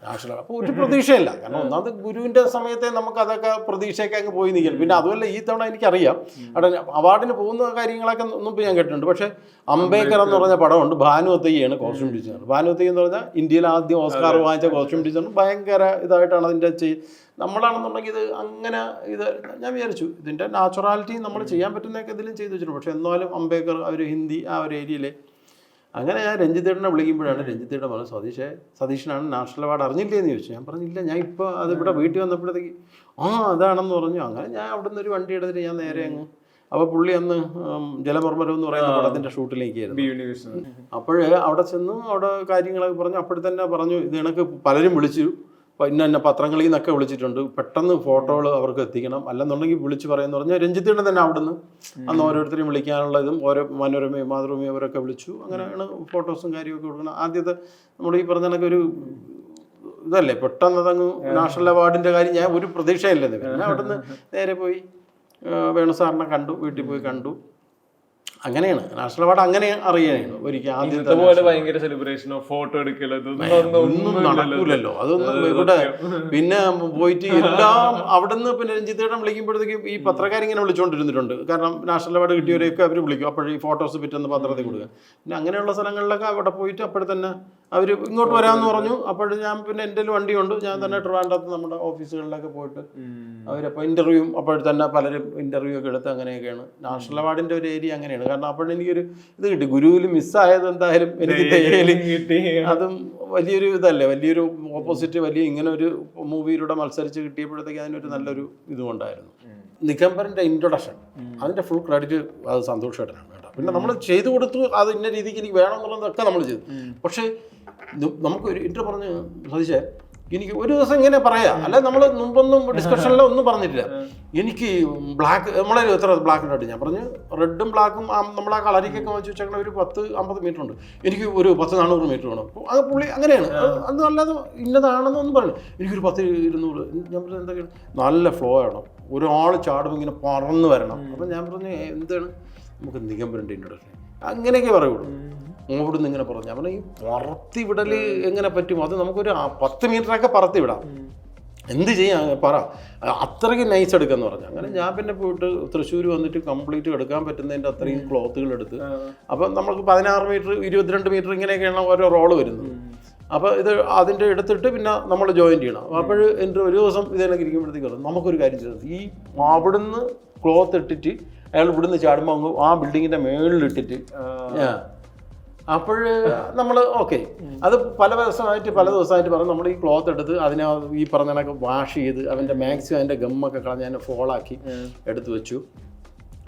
S1: നാഷണൽ അവാർഡ്. അപ്പോൾ ഒരു പ്രതീക്ഷയില്ല, കാരണം ഒന്നാമത് ഗുരുവിൻ്റെ സമയത്തെ നമുക്ക് അതൊക്കെ പ്രതീക്ഷയൊക്കെ അങ്ങ് പോയി നിൽക്കണം. പിന്നെ അതുമല്ല ഈ തവണ എനിക്കറിയാം അവിടെ അവാർഡിന് പോകുന്ന കാര്യങ്ങളൊക്കെ മുമ്പ് ഞാൻ കേട്ടിട്ടുണ്ട്. പക്ഷേ അംബേദ്കർ എന്ന് പറഞ്ഞ പടമുണ്ട്, ഭാനു അത്തയ്യാണ് കോസ്റ്റ്യൂം ഡിസൈനർ. ഭാനു അത്തയ്യ എന്ന് പറഞ്ഞാൽ ഇന്ത്യയിൽ ആദ്യം ഓസ്കാർ വാങ്ങിച്ച കോസ്റ്റ്യൂം ഡിസൈനർ. ഭയങ്കര ഇതായിട്ടാണ് അതിൻ്റെ നമ്മളാണെന്നുണ്ടെങ്കിൽ ഇത് അങ്ങനെ ഇത് ഞാൻ വിചാരിച്ചു ഇതിൻ്റെ നാച്ചുറാലിറ്റി നമ്മൾ ചെയ്യാൻ പറ്റുന്നതൊക്കെ ഇതിലും ചെയ്തു വെച്ചിട്ടുണ്ട്. പക്ഷേ എന്നാലും അംബേദ്കർ അവർ ഹിന്ദി ആ ഒരു ഏരിയയിലെ അങ്ങനെ ഞാൻ രഞ്ജിത്തേട്ടനെ വിളിക്കുമ്പോഴാണ് രഞ്ജിത്തേട്ടൻ പറഞ്ഞു, സതീഷിനാണ് നാഷണൽ അവാർഡ് അറിഞ്ഞില്ലേ എന്ന് ചോദിച്ചു. ഞാൻ പറഞ്ഞില്ല, ഞാൻ ഇപ്പോൾ അതിവിടെ വീട്ടിൽ വന്നപ്പോഴത്തേക്ക് അതാണെന്ന് പറഞ്ഞു. അങ്ങനെ ഞാൻ അവിടെ നിന്ന് ഒരു വണ്ടി എടുത്തിട്ട് ഞാൻ നേരെ അങ്ങ് അപ്പോൾ പുള്ളി അന്ന് ജലമർമ്മരം എന്ന് പറയുന്ന പടത്തിൻ്റെ ഷൂട്ടിലേക്കായിരുന്നു. അപ്പോഴേ അവിടെ ചെന്നു അവിടെ കാര്യങ്ങളൊക്കെ പറഞ്ഞു. അപ്പോഴത്തന്നെ പറഞ്ഞു ഇത് കണക്ക് പലരും വിളിച്ചു, ഇന്ന പത്രങ്ങളിൽ നിന്നൊക്കെ വിളിച്ചിട്ടുണ്ട്, പെട്ടെന്ന് ഫോട്ടോകൾ അവർക്ക് എത്തിക്കണം, അല്ലെന്നുണ്ടെങ്കിൽ വിളിച്ച് പറയുമെന്ന് പറഞ്ഞാൽ രഞ്ജിത്തിൻ്റെ തന്നെ അവിടുന്ന് അന്ന് ഓരോരുത്തരെയും വിളിക്കാനുള്ള ഇതും ഓരോ മനോരമയും മാതൃഭൂമിയും അവരൊക്കെ വിളിച്ചു. അങ്ങനെയാണ് ഫോട്ടോസും കാര്യമൊക്കെ കൊടുക്കണം. ആദ്യത്തെ നമ്മൾ ഈ പറഞ്ഞ കണക്ക് ഒരു ഇതല്ലേ പെട്ടെന്ന് അതങ്ങ് നാഷണൽ അവാർഡിൻ്റെ കാര്യം ഞാൻ ഒരു പ്രതീക്ഷയില്ലെന്ന്. പിന്നെ അവിടുന്ന് നേരെ പോയി വേണു സാറിനെ കണ്ടു, വീട്ടിൽ പോയി കണ്ടു. അങ്ങനെയാണ് നാഷണൽ അവാർഡ് അങ്ങനെ അറിയാനാണ്. ഒരിക്കൽ ആദ്യത്തെ
S2: പോലെ ഭയങ്കര സെലിബ്രേഷനോ ഫോട്ടോ എടുക്കലോ
S1: ഒന്നും നടക്കൂലല്ലോ. അതൊന്നും ഇവിടെ പിന്നെ പോയിട്ട് എല്ലാം അവിടെ നിന്ന് പിന്നെ രഞ്ജിത്തേട്ടൻ വിളിക്കുമ്പോഴത്തേക്കും ഈ പത്രക്കാരിങ്ങനെ വിളിച്ചുകൊണ്ടിരുന്നിട്ടുണ്ട്. കാരണം നാഷണൽ അവാർഡ് കിട്ടിയവരെയൊക്കെ അവർ വിളിക്കും. അപ്പോഴേ ഈ ഫോട്ടോസ് പിറ്റേന്ന് പത്രത്തിൽ കൊടുക്കുക. പിന്നെ അങ്ങനെയുള്ള സ്ഥലങ്ങളിലൊക്കെ അവിടെ പോയിട്ട് അപ്പോഴെ തന്നെ അവർ ഇങ്ങോട്ട് വരാമെന്ന് പറഞ്ഞു. അപ്പോൾ ഞാൻ പിന്നെ എൻ്റെ വണ്ടിയുണ്ട്, ഞാൻ തന്നെ ട്രിവാൻഡ്രത്ത് നമ്മുടെ ഓഫീസുകളിലൊക്കെ പോയിട്ട് അവരപ്പോൾ ഇൻ്റർവ്യൂ അപ്പോഴത്തന്നെ പലരും ഇൻ്റർവ്യൂ ഒക്കെ എടുത്ത് അങ്ങനെയൊക്കെയാണ്. നാഷണൽ അവാർഡിൻ്റെ ഒരു ഏരിയ അങ്ങനെയാണ്. കാരണം അപ്പോഴെനിക്കൊരു ഇത് കിട്ടി, ഗുരുവിൽ മിസ്സായത് എന്തായാലും എനിക്ക് തയ്യലും കിട്ടി. അതും വലിയൊരു ഇതല്ലേ, വലിയൊരു ഓപ്പോസിറ്റ് വലിയ ഇങ്ങനെ ഒരു മൂവിയിലൂടെ മത്സരിച്ച് കിട്ടിയപ്പോഴത്തേക്ക് അതിനൊരു നല്ലൊരു ഇതുമുണ്ടായിരുന്നു. നിഗംബറിൻ്റെ ഇൻട്രൊഡക്ഷൻ അതിൻ്റെ ഫുൾ ക്രെഡിറ്റ് അത് സന്തോഷമായിട്ടാണ് കേട്ടോ. പിന്നെ നമ്മൾ ചെയ്തു കൊടുത്തു, അത് ഇന്ന രീതിക്ക് എനിക്ക് വേണമെന്നുള്ളതൊക്കെ നമ്മൾ ചെയ്തു. പക്ഷേ നമുക്ക് ഒരു ഇൻട്രോ പറഞ്ഞ് സതീശേ എനിക്ക് ഒരു ദിവസം ഇങ്ങനെ പറയാം, അല്ലെ നമ്മൾ മുമ്പൊന്നും ഡിസ്കഷനിലോ ഒന്നും പറഞ്ഞിട്ടില്ല. എനിക്ക് ബ്ലാക്ക് നമ്മളെ എത്ര ബ്ലാക്ക് ഉണ്ട്, ഞാൻ പറഞ്ഞു റെഡും ബ്ലാക്കും നമ്മൾ ആ കളരിക്കൊക്കെ വെച്ച് വെച്ചേക്കണ ഒരു 10-50 മീറ്റർ ഉണ്ട്, എനിക്ക് ഒരു 100-400 മീറ്റർ വേണം. അപ്പോൾ അത് പുള്ളി അങ്ങനെയാണ്. അത് അല്ലാതെ ഇന്നതാണെന്നൊന്നും പറഞ്ഞു. എനിക്കൊരു 10-200. ഞാൻ പറഞ്ഞു എന്തൊക്കെയാണ്, നല്ല ഫ്ലോ ആവണം, ഒരാൾ ചാടുമ്പോൾ ഇങ്ങനെ പറന്ന് വരണം. അപ്പം ഞാൻ പറഞ്ഞു എന്താണ്, നമുക്ക് നിഗംബറിൻ്റെ ഇൻട്രൊഡക്ഷൻ അങ്ങനെയൊക്കെ പറയുള്ളൂ. അവിടുന്ന് ഇങ്ങനെ പറഞ്ഞു. ഞാൻ പറഞ്ഞു ഈ പറത്തി വിടൽ എങ്ങനെ പറ്റും? അത് നമുക്കൊരു 10 മീറ്ററൊക്കെ പറത്തി വിടാം, എന്ത് ചെയ്യാൻ പറ, അത്രയ്ക്ക് നൈസ് എടുക്കാന്ന് പറഞ്ഞു. അങ്ങനെ ഞാൻ പിന്നെ പോയിട്ട് തൃശ്ശൂർ വന്നിട്ട് കംപ്ലീറ്റ് എടുക്കാൻ പറ്റുന്നതിൻ്റെ അത്രയും ക്ലോത്തുകൾ എടുത്ത്, അപ്പം നമുക്ക് 16 മീറ്റർ 22 മീറ്റർ ഇങ്ങനെയൊക്കെയാണ് ഓരോ റോള് വരുന്നത്. അപ്പോൾ ഇത് അതിൻ്റെ എടുത്തിട്ട് പിന്നെ നമ്മൾ ജോയിൻ ചെയ്യണം. അപ്പോൾ എൻ്റെ ഒരു ദിവസം ഇതിനൊക്കെ ഇരിക്കുമ്പോഴത്തേക്കും നമുക്കൊരു കാര്യം ചെയ്തത്, ഈ അവിടുന്ന് ക്ലോത്ത് ഇട്ടിട്ട് അയാൾ ഇവിടുന്ന് ചാടുമ്പോൾ അങ്ങ് ആ ബിൽഡിങ്ങിൻ്റെ മേളിലിട്ടിട്ട് അപ്പോൾ നമ്മൾ ഓക്കെ, അത് പല ദിവസമായിട്ട് പറഞ്ഞ് നമ്മൾ ഈ ക്ലോത്ത് എടുത്ത് അതിനെ ഈ പറഞ്ഞ കണക്ക് വാഷ് ചെയ്ത് അവൻ്റെ മാക്സിമം അതിൻ്റെ ഗമ്മൊക്കെ കളഞ്ഞ് അതിനെ ഫോളാക്കി എടുത്ത് വെച്ചു.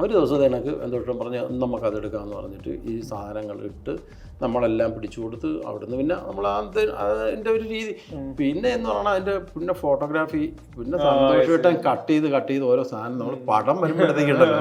S1: ഒരു ദിവസം എനിക്ക് എന്തോട്ടും പറഞ്ഞ് നമുക്കത് എടുക്കാമെന്ന് പറഞ്ഞിട്ട് ഈ സാധനങ്ങൾ ഇട്ട് നമ്മളെല്ലാം പിടിച്ചു കൊടുത്ത് അവിടുന്ന് പിന്നെ നമ്മൾ അതിൻ്റെ ഒരു രീതി. പിന്നെ എന്ന് പറഞ്ഞാൽ അതിൻ്റെ പിന്നെ ഫോട്ടോഗ്രാഫി, പിന്നെ സന്തോഷമായിട്ട് കട്ട് ചെയ്ത് ഓരോ സാധനം നമ്മൾ പടം വരുമ്പോഴത്തേക്കുണ്ടല്ലോ